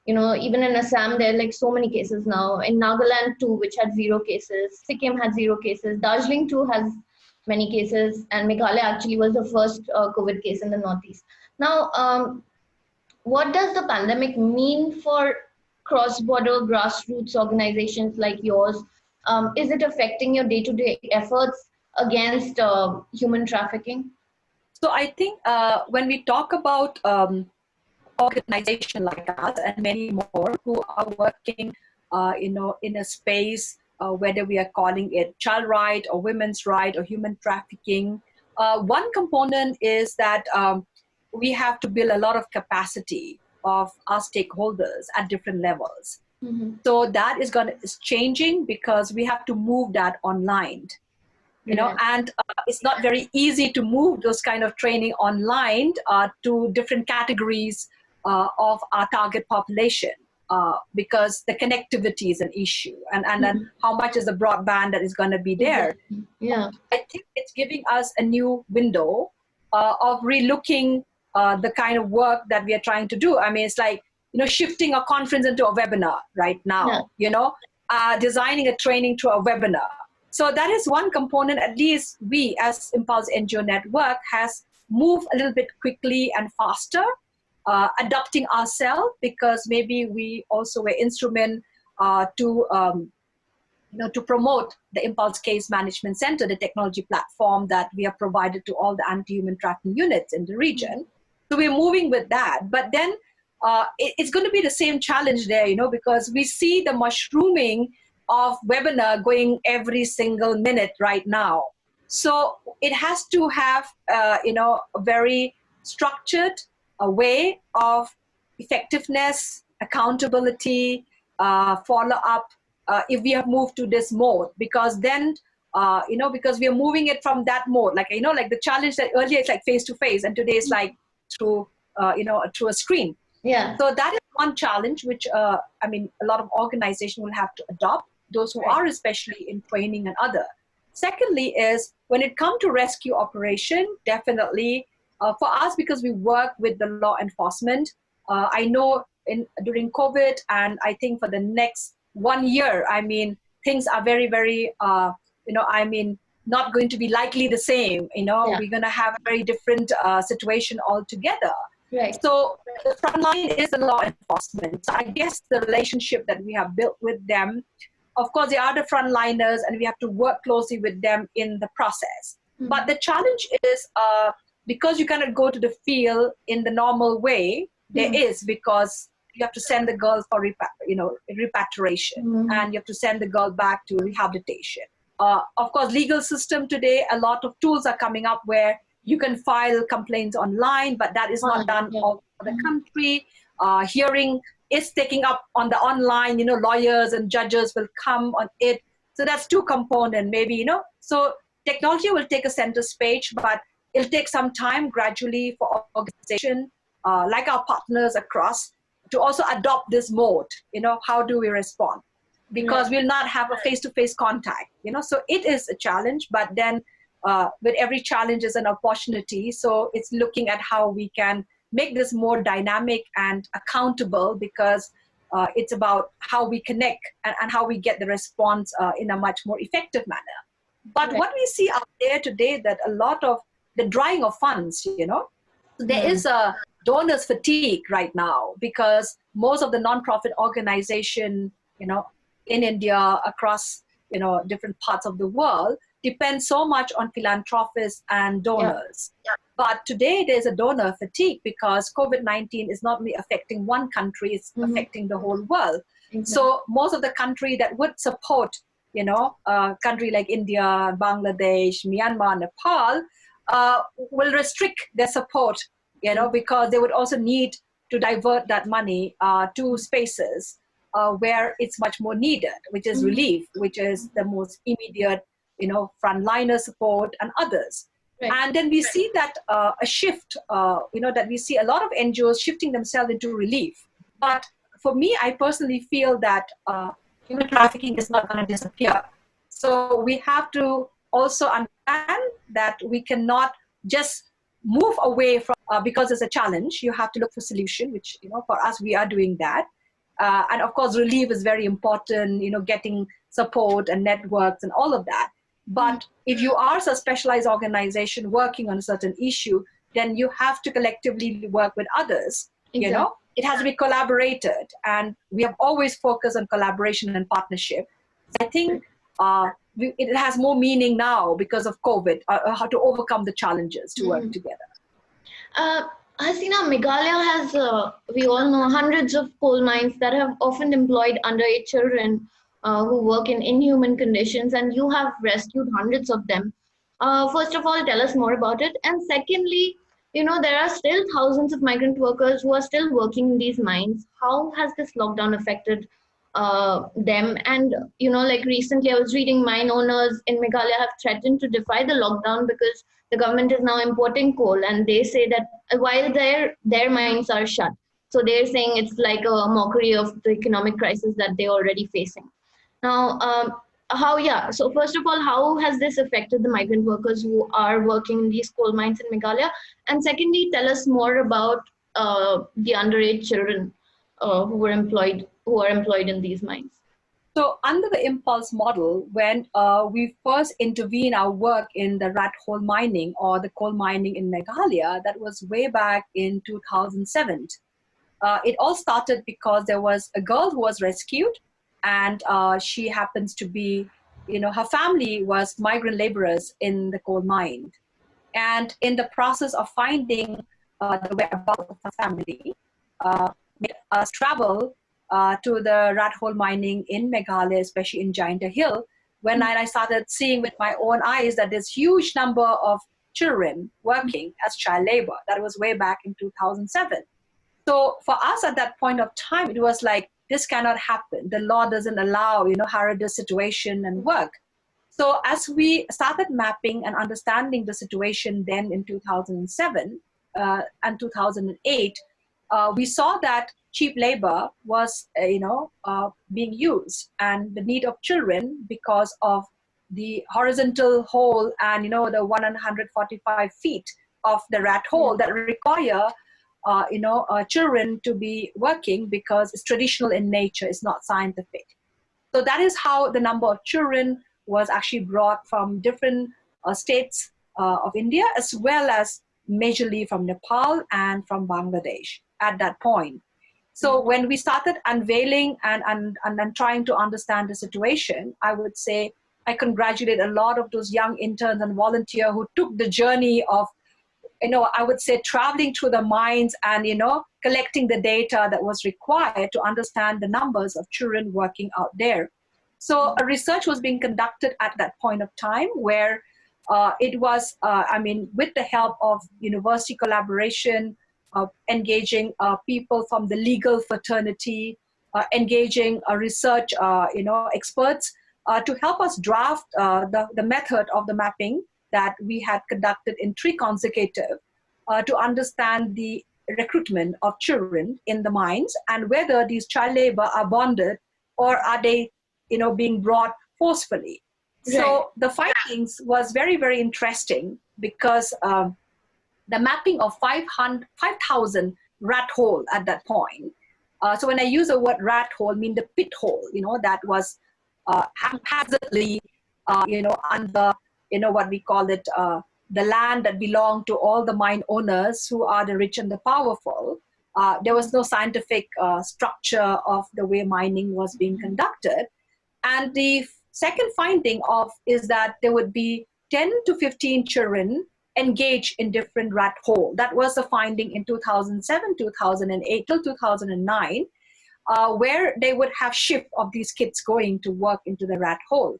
You know, even in Assam, there are like so many cases now. In Nagaland too, which had 0 cases. Sikkim had 0 cases. Darjeeling too has many cases. And Meghalaya actually was the first COVID case in the Northeast. Now, what does the pandemic mean for cross-border grassroots organizations like yours? Is it affecting your day-to-day efforts against human trafficking? So I think when we talk about organization like us and many more who are working, you know, in a space, whether we are calling it child right or women's right or human trafficking, one component is that we have to build a lot of capacity of our stakeholders at different levels. So that is changing, because we have to move that online, you know, and it's not very easy to move those kind of training online to different categories of our target population, because the connectivity is an issue, and then how much is the broadband that is going to be there. I think it's giving us a new window of relooking the kind of work that we are trying to do. I mean, it's like, you know, shifting a conference into a webinar right now, you know, designing a training to a webinar. So that is one component. At least we as Impulse NGO Network has moved a little bit quickly and faster, adapting ourselves, because maybe we also were instrument to you know, to promote the Impulse Case Management Center, the technology platform that we have provided to all the anti-human trafficking units in the region. So we're moving with that. But then it's going to be the same challenge there, you know, because we see the mushrooming of webinar going every single minute right now. So it has to have, you know, a very structured way of effectiveness, accountability, follow-up, if we have moved to this mode, because then, you know, because we are moving it from that mode, like, you know, like the challenge that earlier it's like face-to-face, and today is like through, you know, through a screen. So that is one challenge which, I mean, a lot of organizations will have to adopt, those who are especially in training and other. Secondly is, when it comes to rescue operation, definitely for us, because we work with the law enforcement, I know during COVID, and I think for the next 1 year, I mean, things are very, very, you know, I mean, not going to be likely the same, you know, we're going to have a very different situation altogether. So the front line is the law enforcement. So I guess the relationship that we have built with them, of course, they are the frontliners, and we have to work closely with them in the process. But the challenge is, because you cannot go to the field in the normal way, there is, because you have to send the girl for you know, repatriation, and you have to send the girl back to rehabilitation. Of course, legal system today, a lot of tools are coming up where you can file complaints online, but that is not done all over the country. Hearing is taking up on the online, you know, lawyers and judges will come on it. So that's two components, maybe, you know. So technology will take a center stage, but it'll take some time gradually for organizations like our partners across to also adopt this mode. You know, how do we respond? Because we'll not have a face-to-face contact, you know. So it is a challenge, but then with every challenge is an opportunity. So it's looking at how we can make this more dynamic and accountable, because It's about how we connect and how we get the response in a much more effective manner. But what we see out there today, that a lot of the drying of funds, there is a donors fatigue right now, because most of the nonprofit organization, in India, across, different parts of the world, depend so much on philanthropists and donors. But today there's a donor fatigue, because COVID-19 is not only affecting one country, it's affecting the whole world. So most of the country that would support, a country like India, Bangladesh, Myanmar, Nepal, will restrict their support, because they would also need to divert that money to spaces where it's much more needed, which is relief, which is the most immediate, frontliner support and others. And then we see that a shift, that we see a lot of NGOs shifting themselves into relief. But for me, I personally feel that human trafficking is not going to disappear. So we have to also understand that we cannot just move away from, because it's a challenge. You have to look for solution, which, for us, we are doing that. And of course, relief is very important, getting support and networks and all of that. But if you are a specialized organization working on a certain issue, then you have to collectively work with others. It has to be collaborated. And we have always focused on collaboration and partnership. I think it has more meaning now because of COVID, how to overcome the challenges to work together. Hasina, Meghalaya has, we all know, hundreds of coal mines that have often employed underage children who work in inhuman conditions, and you have rescued hundreds of them. First of all, tell us more about it. And secondly, there are still thousands of migrant workers who are still working in these mines. How has this lockdown affected them? And, like recently I was reading, mine owners in Meghalaya have threatened to defy the lockdown because the government is now importing coal, and they say that while their mines are shut. So they're saying it's like a mockery of the economic crisis that they're already facing. Now, so first of all, how has this affected the migrant workers who are working in these coal mines in Meghalaya? And secondly, tell us more about the underage children who are employed in these mines. So under the impulse model, when we first intervene our work in the rat hole mining or the coal mining in Meghalaya, that was way back in 2007. It all started because there was a girl who was rescued, and she happens to be, her family was migrant laborers in the coal mine. And in the process of finding the whereabouts of her family, made us travel to the rat hole mining in Meghalaya, especially in Jainta Hill, when I started seeing with my own eyes that there's huge number of children working as child labor. That was way back in 2007. So for us at that point of time, it was like, this cannot happen. The law doesn't allow, hazardous situation and work. So as we started mapping and understanding the situation then in 2007 and 2008, we saw that cheap labor was, being used, and the need of children because of the horizontal hole and, the 145 feet of the rat hole that require children to be working because it's traditional in nature, it's not scientific. So that is how the number of children was actually brought from different states of India, as well as majorly from Nepal and from Bangladesh at that point. So when we started unveiling and trying to understand the situation, I would say I congratulate a lot of those young interns and volunteers who took the journey of, I would say traveling through the mines and, collecting the data that was required to understand the numbers of children working out there. So a research was being conducted at that point of time where it was, with the help of university collaboration, engaging people from the legal fraternity, engaging research, experts to help us draft the method of the mapping that we had conducted in 3 consecutive to understand the recruitment of children in the mines and whether these child labor are bonded or are they, being brought forcefully. Right. So the findings was very, very interesting because the mapping of 5,000 rat hole at that point So when I use the word rat hole, I mean the pit hole, that was haphazardly, under, what we call it, the land that belonged to all the mine owners who are the rich and the powerful. There was no scientific structure of the way mining was being conducted. And the second finding is that there would be 10 to 15 children engaged in different rat hole. That was a finding in 2007, 2008 till 2009, where they would have shift of these kids going to work into the rat hole.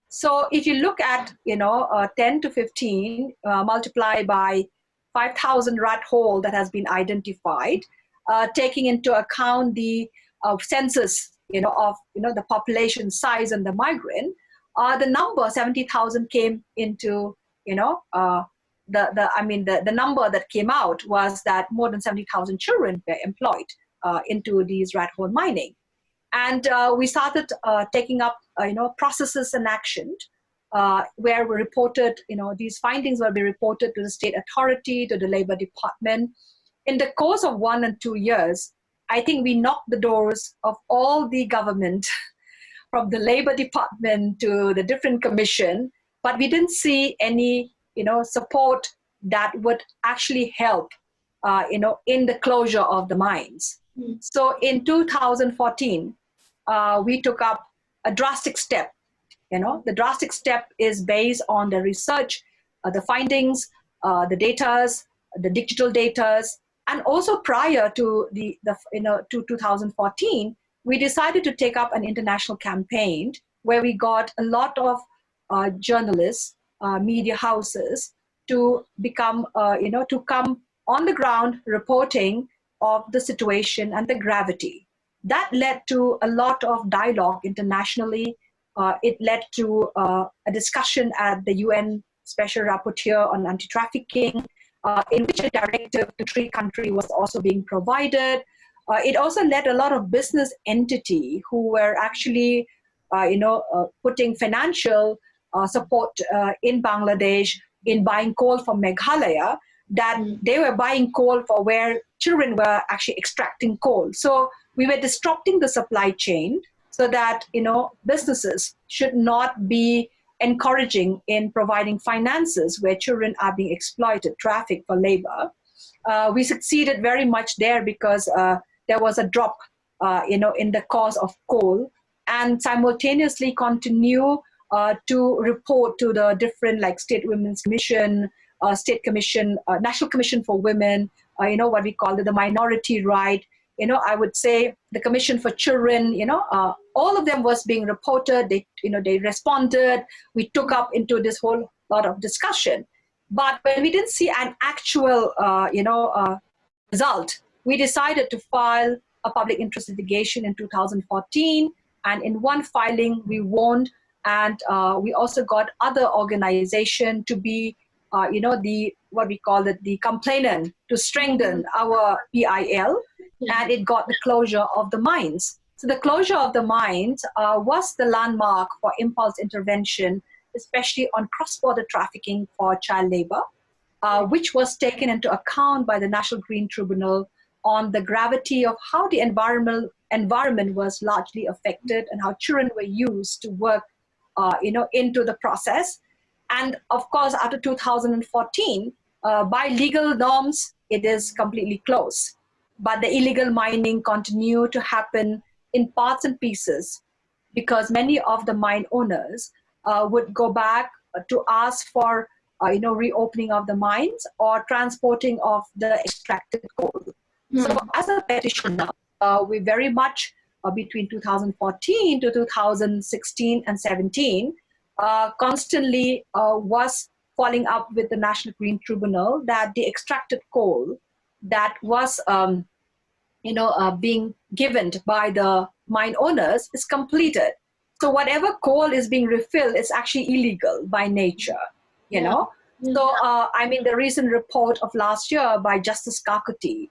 So if you look at 10 to 15 multiplied by 5,000 rat hole that has been identified, taking into account the census of the population size and the migrant, the number 70,000 came into the number that came out was that more than 70,000 children were employed into these rat hole mining. And we started taking up, processes and action where we reported, these findings will be reported to the state authority, to the labor department. In the course of 1 and 2 years, I think we knocked the doors of all the government, from the labor department to the different commission, but we didn't see any, support that would actually help, in the closure of the mines. Mm. So in 2014, we took up a drastic step. The drastic step is based on the research, the findings, the datas, the digital datas, and also prior to to 2014, we decided to take up an international campaign where we got a lot of journalists, media houses to become, to come on the ground reporting of the situation and the gravity. That led to a lot of dialogue internationally. It led to a discussion at the UN Special Rapporteur on Anti-Trafficking, in which a directive to 3 countries was also being provided. It also led a lot of business entity who were actually, putting financial support in Bangladesh in buying coal from Meghalaya, that they were buying coal for where children were actually extracting coal. So we were disrupting the supply chain so that, businesses should not be encouraging in providing finances where children are being exploited, trafficked for labor. We succeeded very much there because there was a drop, in the cost of coal, and simultaneously continue to report to the different, like State Women's Commission, State Commission, National Commission for Women, what we call the minority right. I would say the Commission for Children, all of them was being reported. They responded. We took up into this whole lot of discussion. But when we didn't see an actual, result, we decided to file a public interest litigation in 2014. And in one filing, we won. And we also got other organization to be, what we call it, the complainant to strengthen our PIL. And it got the closure of the mines. So the closure of the mines was the landmark for impulse intervention, especially on cross-border trafficking for child labor, which was taken into account by the National Green Tribunal on the gravity of how the environment was largely affected and how children were used to work, into the process. And of course, after 2014, by legal norms, it is completely closed. But the illegal mining continued to happen in parts and pieces because many of the mine owners would go back to ask for reopening of the mines or transporting of the extracted coal. So as a petitioner, we very much between 2014 to 2016 and 17 constantly was following up with the National Green Tribunal that the extracted coal that was being given by the mine owners is completed. So whatever coal is being refilled is actually illegal by nature, know. So, the recent report of last year by Justice Kakuti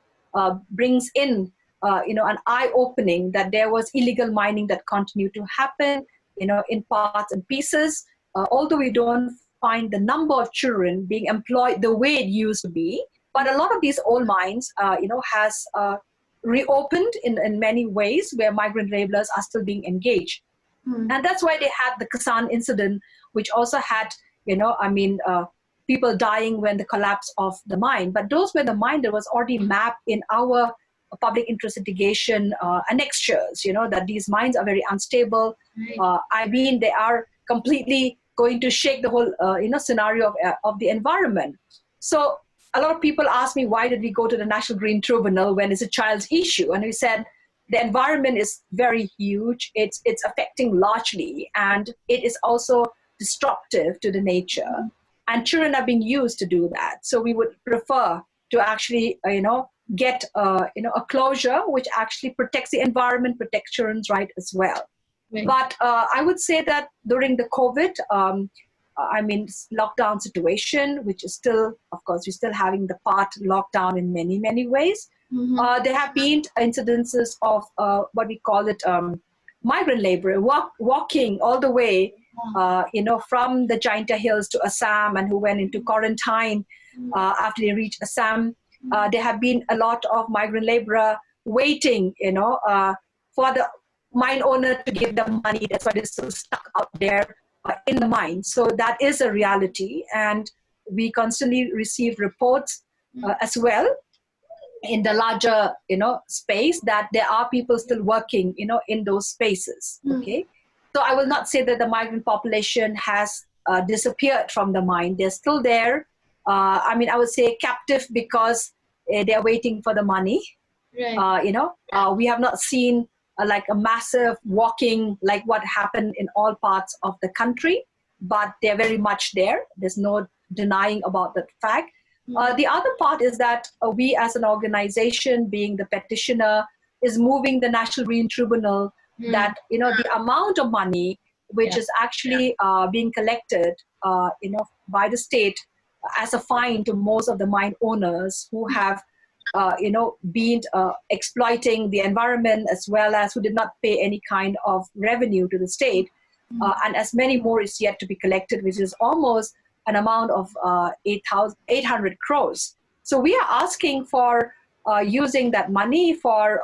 brings in, an eye-opening that there was illegal mining that continued to happen, in parts and pieces. Although we don't find the number of children being employed the way it used to be, but a lot of these old mines, has reopened in many ways where migrant laborers are still being engaged. And that's why they had the Kasan incident, which also had, people dying when the collapse of the mine. But those were the mine that was already mapped in our public interest litigation annexures, that these mines are very unstable. They are completely going to shake the whole, scenario of the environment. So a lot of people ask me, why did we go to the National Green Tribunal when it's a child's issue? And we said, the environment is very huge. It's affecting largely, and it is also destructive to the nature. And children are being used to do that. So we would prefer to actually, get a closure which actually protects the environment, protects children's right as well. Right. But I would say that during the COVID, lockdown situation, which is still, of course, we're still having the part lockdown in many, many ways. There have been incidences of what we call it migrant labor, walking all the way, from the Jaintia Hills to Assam, and who went into quarantine after they reached Assam. There have been a lot of migrant laborer waiting, for the mine owner to give them money. That's why they're still stuck out there in the mine. So that is a reality, and we constantly receive reports as well in the larger, space, that there are people still working, in those spaces. Okay, so I will not say that the migrant population has disappeared from the mine. They're still there. I would say captive because they're waiting for the money. Right. We have not seen like a massive walking like what happened in all parts of the country, but they're very much there. There's no denying about that fact. The other part is that we as an organization, being the petitioner, is moving the National Green Tribunal that, the amount of money which is actually being collected, by the state as a fine to most of the mine owners who have, been exploiting the environment, as well as who did not pay any kind of revenue to the state. And as many more is yet to be collected, which is almost an amount of 800 crores. So we are asking for using that money for,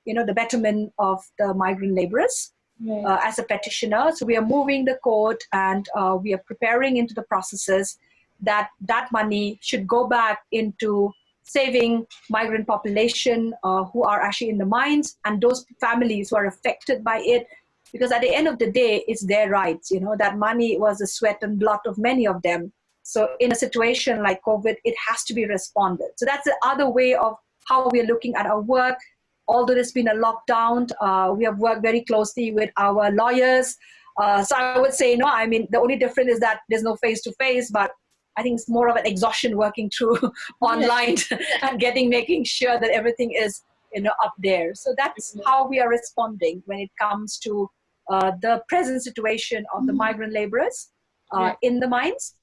the betterment of the migrant laborers as a petitioner. So we are moving the court, and we are preparing into the processes that money should go back into saving migrant population who are actually in the mines, and those families who are affected by it. Because at the end of the day, it's their rights. That money was the sweat and blood of many of them. So in a situation like COVID, it has to be responded. So that's the other way of how we're looking at our work. Although there's been a lockdown, we have worked very closely with our lawyers. So I would say, the only difference is that there's no face-to-face, but I think it's more of an exhaustion working through online and making sure that everything is, up there. So that's how we are responding when it comes to the present situation of the migrant laborers in the mines,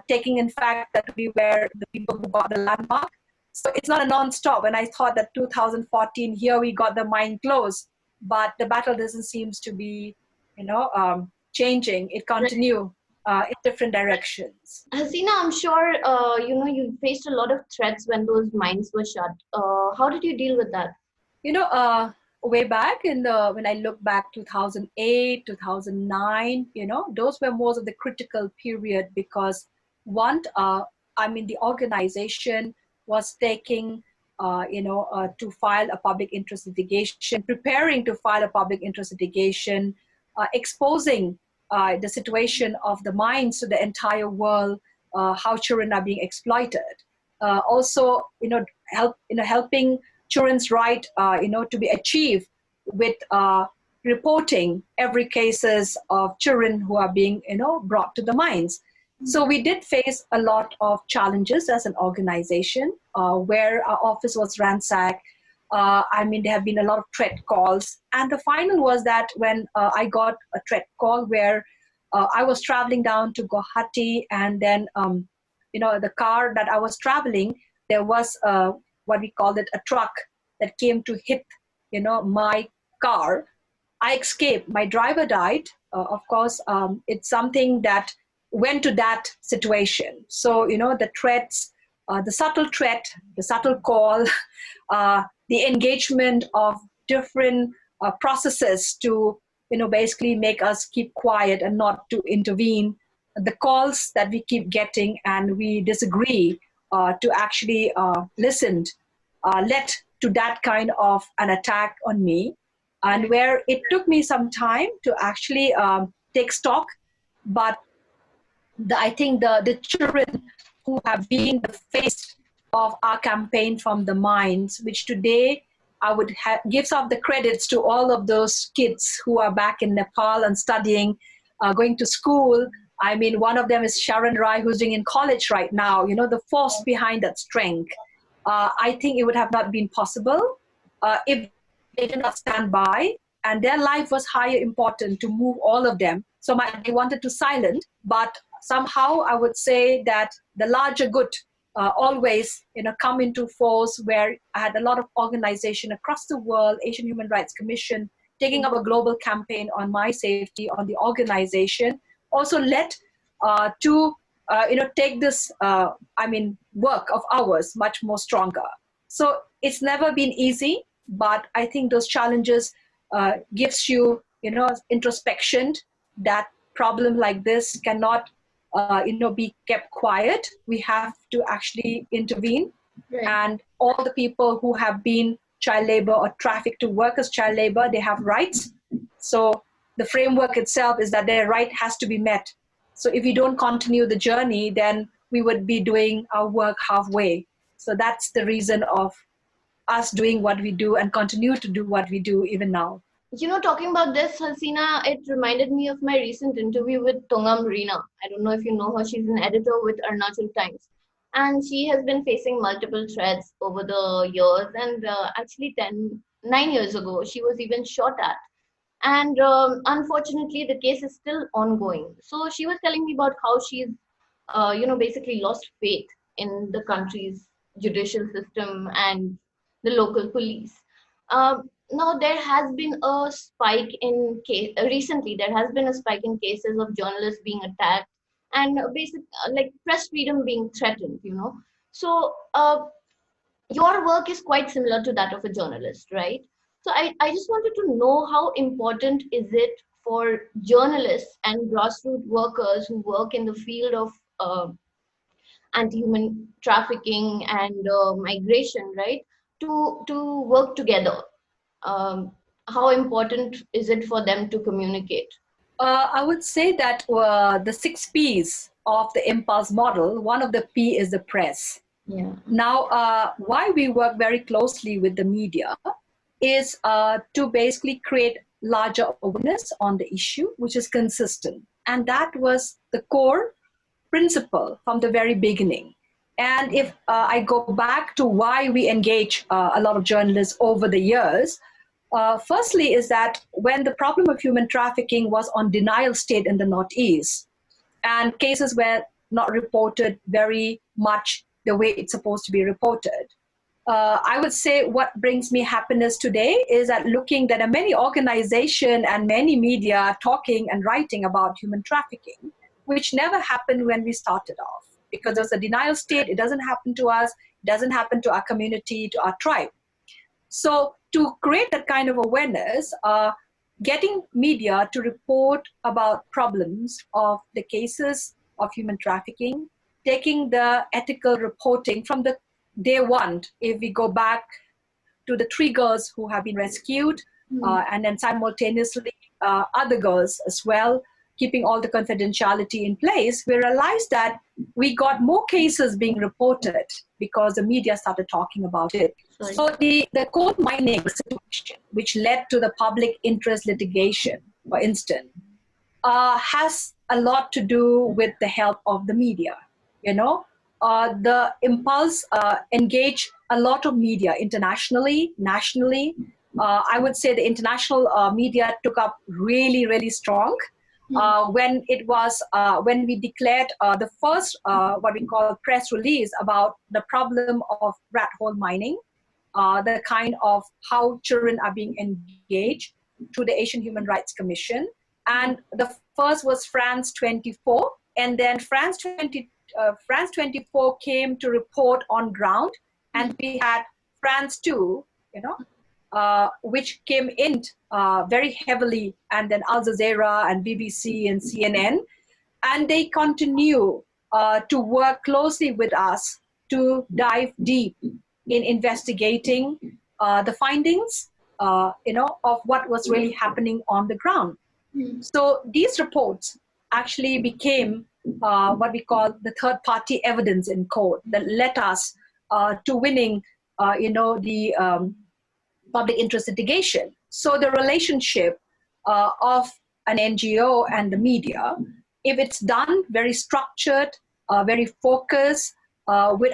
taking in fact that we were the people who got the landmark. So it's not a non-stop. And I thought that 2014, here we got the mine closed, but the battle doesn't seem to be, changing. It continues in different directions. Hasina, I'm sure, you faced a lot of threats when those mines were shut. How did you deal with that? Way back when I look back 2008, 2009, those were most of the critical period, because the organization was taking, to file a public interest litigation, preparing to file a public interest litigation, exposing the situation of the mines to the entire world, how children are being exploited. Also, helping children's right, to be achieved with reporting every cases of children who are being, brought to the mines. So we did face a lot of challenges as an organization, where our office was ransacked. There have been a lot of threat calls. And the final was that when I got a threat call where I was traveling down to Guwahati, and then, the car that I was traveling, there was what we called it, a truck that came to hit, my car. I escaped. My driver died. Of course, it's something that went to that situation. So, the threats, the subtle threat, the subtle call, the engagement of different processes to, basically make us keep quiet and not to intervene, the calls that we keep getting and we disagree to actually listen, led to that kind of an attack on me, and where it took me some time to actually take stock. But I think the children who have been the face of our campaign from the mines, which today I would give some of the credits to all of those kids who are back in Nepal and studying, going to school. I mean, one of them is Sharon Rai, who's doing in college right now. The force behind that strength. I think it would have not been possible if they did not stand by, and their life was higher important to move all of them. So they wanted to silence, but somehow I would say that the larger good always come into force, where I had a lot of organization across the world, Asian Human Rights Commission, taking up a global campaign on my safety, on the organization, also led to take this work of ours much more stronger. So it's never been easy, but I think those challenges gives you introspection, that problem like this cannot be kept quiet. We have to actually intervene. Right. And all the people who have been child labor or trafficked to work as child labor, they have rights. So the framework itself is that their right has to be met. So if we don't continue the journey, then we would be doing our work halfway. So that's the reason of us doing what we do and continue to do what we do even now. Talking about this, Hasina, it reminded me of my recent interview with Tongam Reena. I don't know if you know her. She's an editor with Arunachal Times. And she has been facing multiple threats over the years. And actually 9 years ago, she was even shot at. And unfortunately, the case is still ongoing. So she was telling me about how she's, basically lost faith in the country's judicial system and the local police. Now there has been a spike in recently there has been a spike in cases of journalists being attacked and like press freedom being threatened. So your work is quite similar to that of a journalist, right? So I just wanted to know, how important is it for journalists and grassroots workers who work in the field of anti-human trafficking and migration, right, to work together? How important is it for them to communicate? I would say that the 6 P's of the Impulse model, one of the P is the press. Yeah. Now, why we work very closely with the media is to basically create larger awareness on the issue, which is consistent. And that was the core principle from the very beginning. And if I go back to why we engage a lot of journalists over the years, firstly is that when the problem of human trafficking was on denial state in the Northeast, and cases were not reported very much the way it's supposed to be reported, I would say what brings me happiness today is that looking that many organizations and many media are talking and writing about human trafficking, which never happened when we started off. Because there's a denial state, it doesn't happen to us, it doesn't happen to our community, to our tribe. So to create that kind of awareness, getting media to report about problems of the cases of human trafficking, taking the ethical reporting from the day one, if we go back to the 3 girls who have been rescued, and then simultaneously other girls as well, keeping all the confidentiality in place, we realized that we got more cases being reported because the media started talking about it. Sorry. So the coal mining situation, which led to the public interest litigation, for instance, has a lot to do with the help of the media. The Impulse engage a lot of media internationally, nationally. I would say the international media took up really, really strong. When we declared the first what we call press release about the problem of rat hole mining, the kind of how children are being engaged through the Asian Human Rights Commission, and the first was France 24, and then France 22 France 24 came to report on ground, and we had France 2, which came in very heavily, and then Al Jazeera and BBC and CNN, and they continue to work closely with us to dive deep in investigating the findings, of what was really happening on the ground. So these reports actually became what we call the third-party evidence in court that led us to winning, the public interest litigation. So the relationship of an NGO and the media, if it's done very structured, very focused, with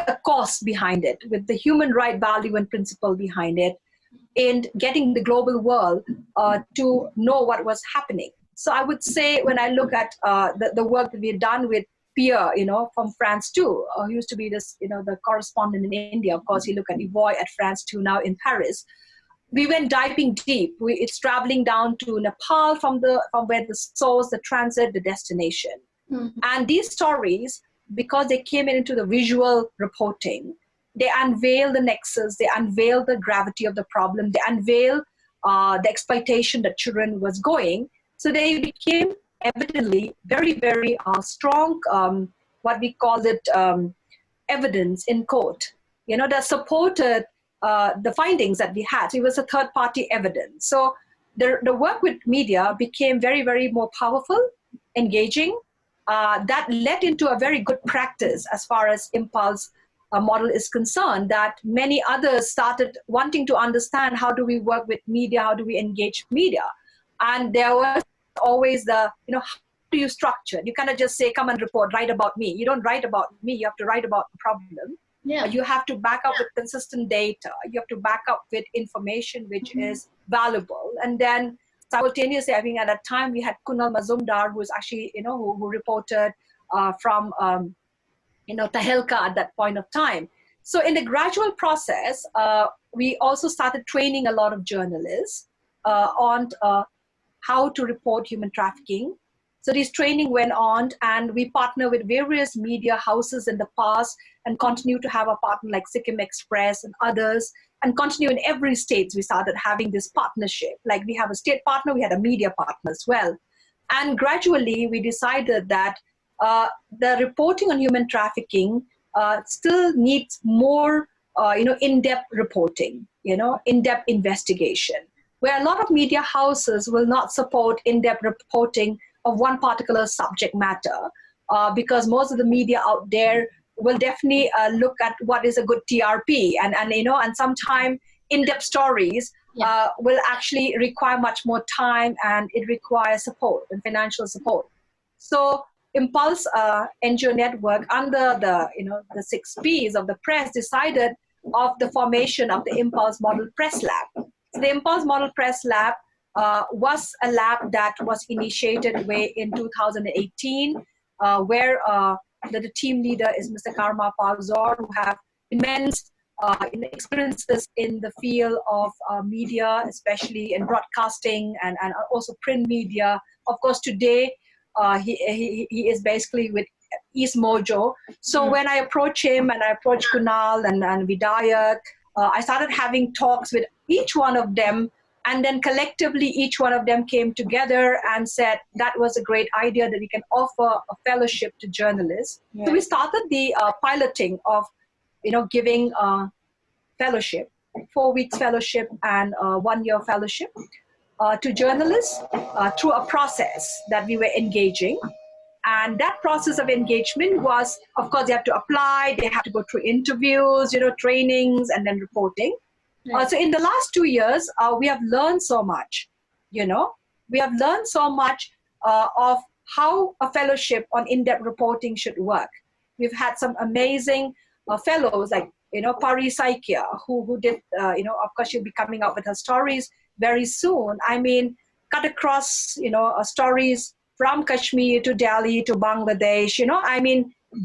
a cause behind it, with the human right value and principle behind it, in getting the global world to know what was happening. So I would say, when I look at the work that we've done with Pierre, from France 2, who used to be this, the correspondent in India. Of course, you look at Ivoy at France 2 now in Paris. We went diving deep. It's traveling down to Nepal from where the source, the transit, the destination. And these stories, because they came into the visual reporting, they unveil the nexus, they unveil the gravity of the problem, they unveil the exploitation that children was going. So they became evidently very, very strong, what we call it, evidence in court, that supported the findings that we had. So it was a third-party evidence. So the work with media became very, very more powerful, engaging. That led into a very good practice as far as Impulse model is concerned, that many others started wanting to understand, how do we work with media, how do we engage media? And there was always the, how do you structure? You cannot just say, come and report, write about me. You don't write about me, you have to write about the problem. Yeah. You have to back up with consistent data. You have to back up with information which is valuable. And then simultaneously, I think at that time we had Kunal Mazumdar, who was actually, who reported from, Tahelka at that point of time. So in the gradual process, we also started training a lot of journalists on how to report human trafficking. So this training went on, and we partner with various media houses in the past and continue to have a partner like Sikkim Express and others, and continue in every state. We started having this partnership. Like we have a state partner, we had a media partner as well. And gradually we decided that the reporting on human trafficking still needs more, in-depth reporting, in-depth investigation, where a lot of media houses will not support in-depth reporting of one particular subject matter, because most of the media out there will definitely look at what is a good TRP, and sometimes in-depth stories will actually require much more time, and it requires support and financial support. So Impulse NGO Network, under the 6 Ps of the press, decided of the formation of the Impulse Model Press Lab. So the Impulse Model Press Lab was a lab that was initiated way in 2018, where the team leader is Mr. Karma Palzor, who have immense experiences in the field of media, especially in broadcasting and also print media. Of course, today he is basically with East Mojo. So when I approach him and I approach Kunal and Vidayak, I started having talks with each one of them. And then collectively, each one of them came together and said that was a great idea, that we can offer a fellowship to journalists. Yeah. So we started the piloting of, giving fellowship, 4 weeks fellowship and 1 year fellowship to journalists through a process that we were engaging. And that process of engagement was, of course, they have to apply, they have to go through interviews, trainings, and then reporting. Right. So in the last 2 years, we have learned so much, we have learned so much of how a fellowship on in-depth reporting should work. We've had some amazing fellows like, Pari Saikia, who did, of course, she'll be coming out with her stories very soon. I mean, cut across, stories from Kashmir to Delhi to Bangladesh,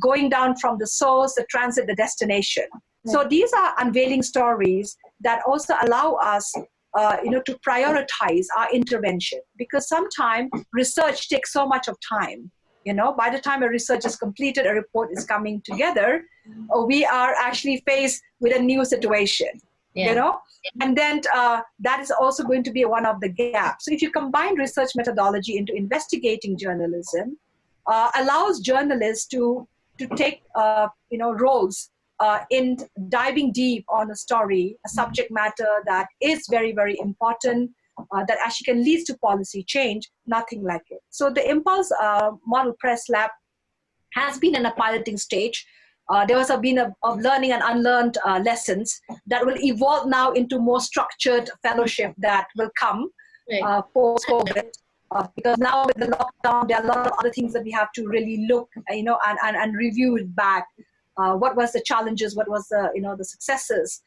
going down from the source, the transit, the destination. So these are unveiling stories that also allow us, to prioritize our intervention, because sometimes research takes so much of time. By the time a research is completed, a report is coming together, we are actually faced with a new situation, and then that is also going to be one of the gaps. So if you combine research methodology into investigating journalism, allows journalists to take roles in diving deep on a story, a subject matter that is very, very important, that actually can lead to policy change, nothing like it. So the Impulse Model Press Lab has been in a piloting stage. There has been of learning and unlearned lessons that will evolve now into more structured fellowship that will come post-COVID. Because now with the lockdown, there are a lot of other things that we have to really look, and review it back. What was the challenges? What was the successes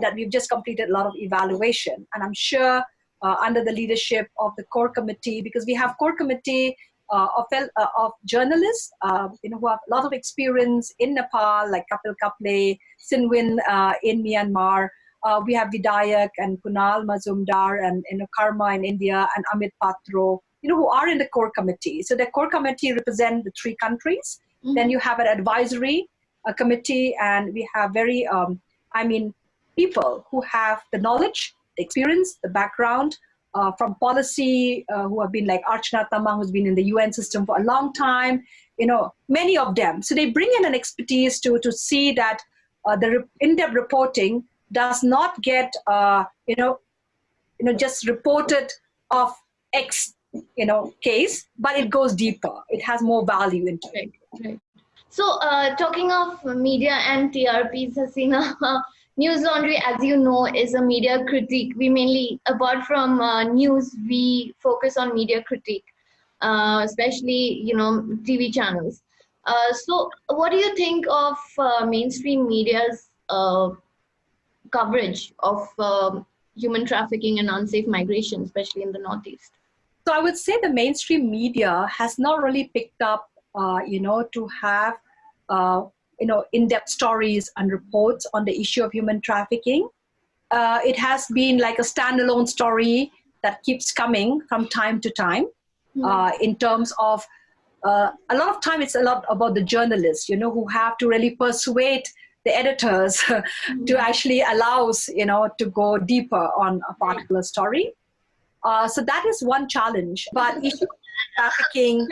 that we've just completed a lot of evaluation. And I'm sure under the leadership of the core committee, because we have core committee of journalists, who have a lot of experience in Nepal, like Kapil Kaple, Sinwin in Myanmar. We have Vidayak and Kunal Mazumdar and Karma in India and Amit Patro, who are in the core committee. So the core committee represents the 3 countries. Then you have an advisory committee, and we have very, people who have the knowledge, the experience, the background from policy, who have been like Archana Tamang, who's been in the UN system for a long time, many of them. So they bring in an expertise to see that the in-depth reporting does not get, just reported of X, case, but it goes deeper. It has more value into it. Right. So talking of media and TRPs, Hasina, News Laundry, as you know, is a media critique. We mainly, apart from news, we focus on media critique, especially, TV channels. So what do you think of mainstream media's coverage of human trafficking and unsafe migration, especially in the Northeast? So I would say the mainstream media has not really picked up, to have, in-depth stories and reports on the issue of human trafficking. It has been like a standalone story that keeps coming from time to time. In terms of, a lot of time it's a lot about the journalists, who have to really persuade the editors to actually allows, to go deeper on a particular story. So that is one challenge. But issue of trafficking,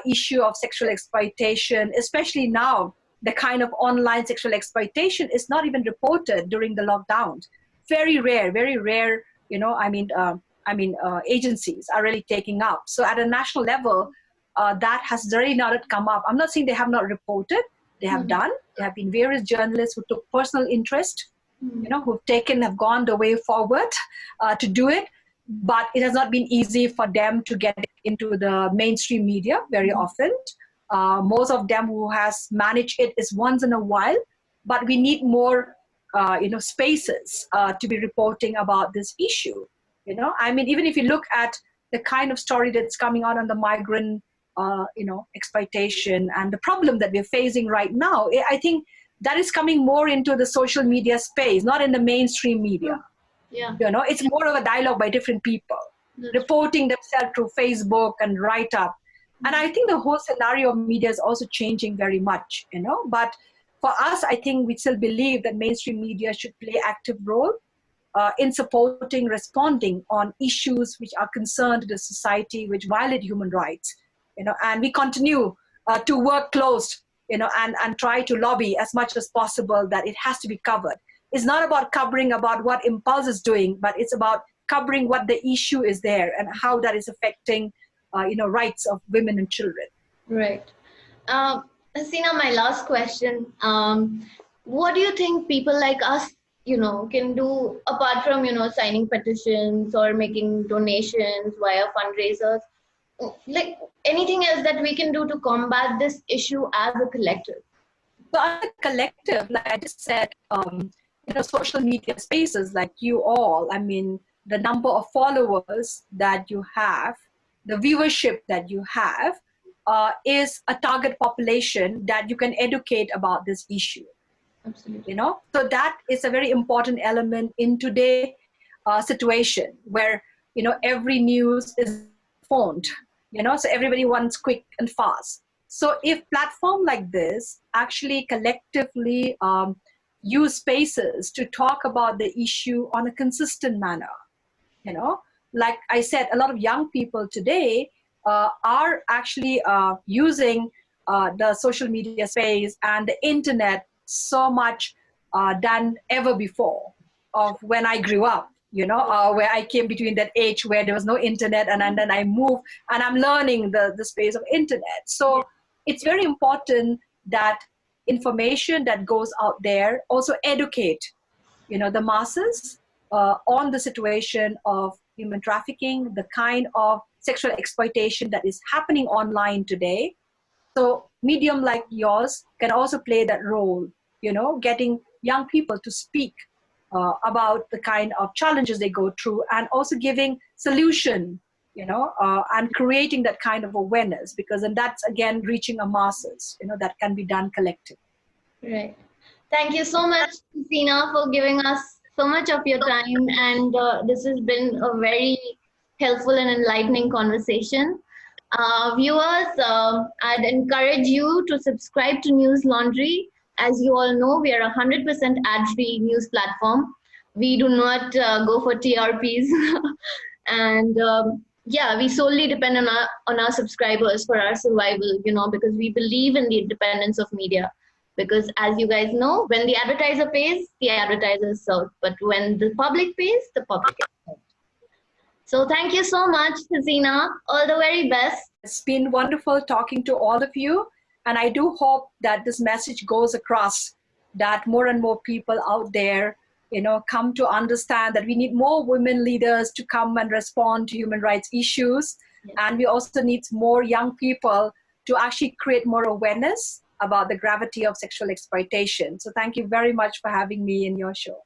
issue of sexual exploitation, especially now, the kind of online sexual exploitation is not even reported during the lockdown. Very rare, agencies are really taking up. So at a national level, that has really not come up. I'm not saying they have not reported. They have done. There have been various journalists who took personal interest, have gone the way forward to do it. But it has not been easy for them to get into the mainstream media very often. Most of them who has managed it is once in a while, but we need more, spaces to be reporting about this issue. Even if you look at the kind of story that's coming out on the migrant, exploitation and the problem that we're facing right now, I think that is coming more into the social media space, not in the mainstream media. Yeah. It's more of a dialogue by different people, reporting themselves through Facebook and write-up. And I think the whole scenario of media is also changing very much, But for us, I think we still believe that mainstream media should play active role in supporting, responding on issues which are concerned to the society, which violate human rights, And we continue to work close, and try to lobby as much as possible that it has to be covered. It's not about covering about what Impulse is doing, but it's about covering what the issue is there and how that is affecting, rights of women and children. Right. Hasina, my last question. What do you think people like us, can do apart from, signing petitions or making donations via fundraisers? Like anything else that we can do to combat this issue as a collective? So as a collective, like I just said, social media spaces like you all, the number of followers that you have, the viewership that you have is a target population that you can educate about this issue. Absolutely. So that is a very important element in today's situation where, every news is phoned. so everybody wants quick and fast. So if platform like this actually collectively use spaces to talk about the issue on a consistent manner, like I said, a lot of young people today are actually using the social media space and the internet so much than ever before of when I grew up, where I came between that age where there was no internet, and then I moved and I'm learning the space of internet. So it's very important that information that goes out there also educate, the masses on the situation of human trafficking, the kind of sexual exploitation that is happening online today. So medium like yours can also play that role, getting young people to speak about the kind of challenges they go through, and also giving solution, and creating that kind of awareness, because then that's again reaching a masses, that can be done collectively. Right. Thank you so much, Hasina, for giving us so much of your time. And this has been a very helpful and enlightening conversation. Viewers, I'd encourage you to subscribe to News Laundry. As you all know, we are a 100% ad-free news platform. We do not go for TRPs. And we solely depend on our subscribers for our survival, because we believe in the independence of media. Because as you guys know, when the advertiser pays, the advertiser is served. But when the public pays, the public is served. So thank you so much, Hasina. All the very best. It's been wonderful talking to all of you. And I do hope that this message goes across, that more and more people out there, come to understand that we need more women leaders to come and respond to human rights issues. Yeah. And we also need more young people to actually create more awareness about the gravity of sexual exploitation. So thank you very much for having me in your show.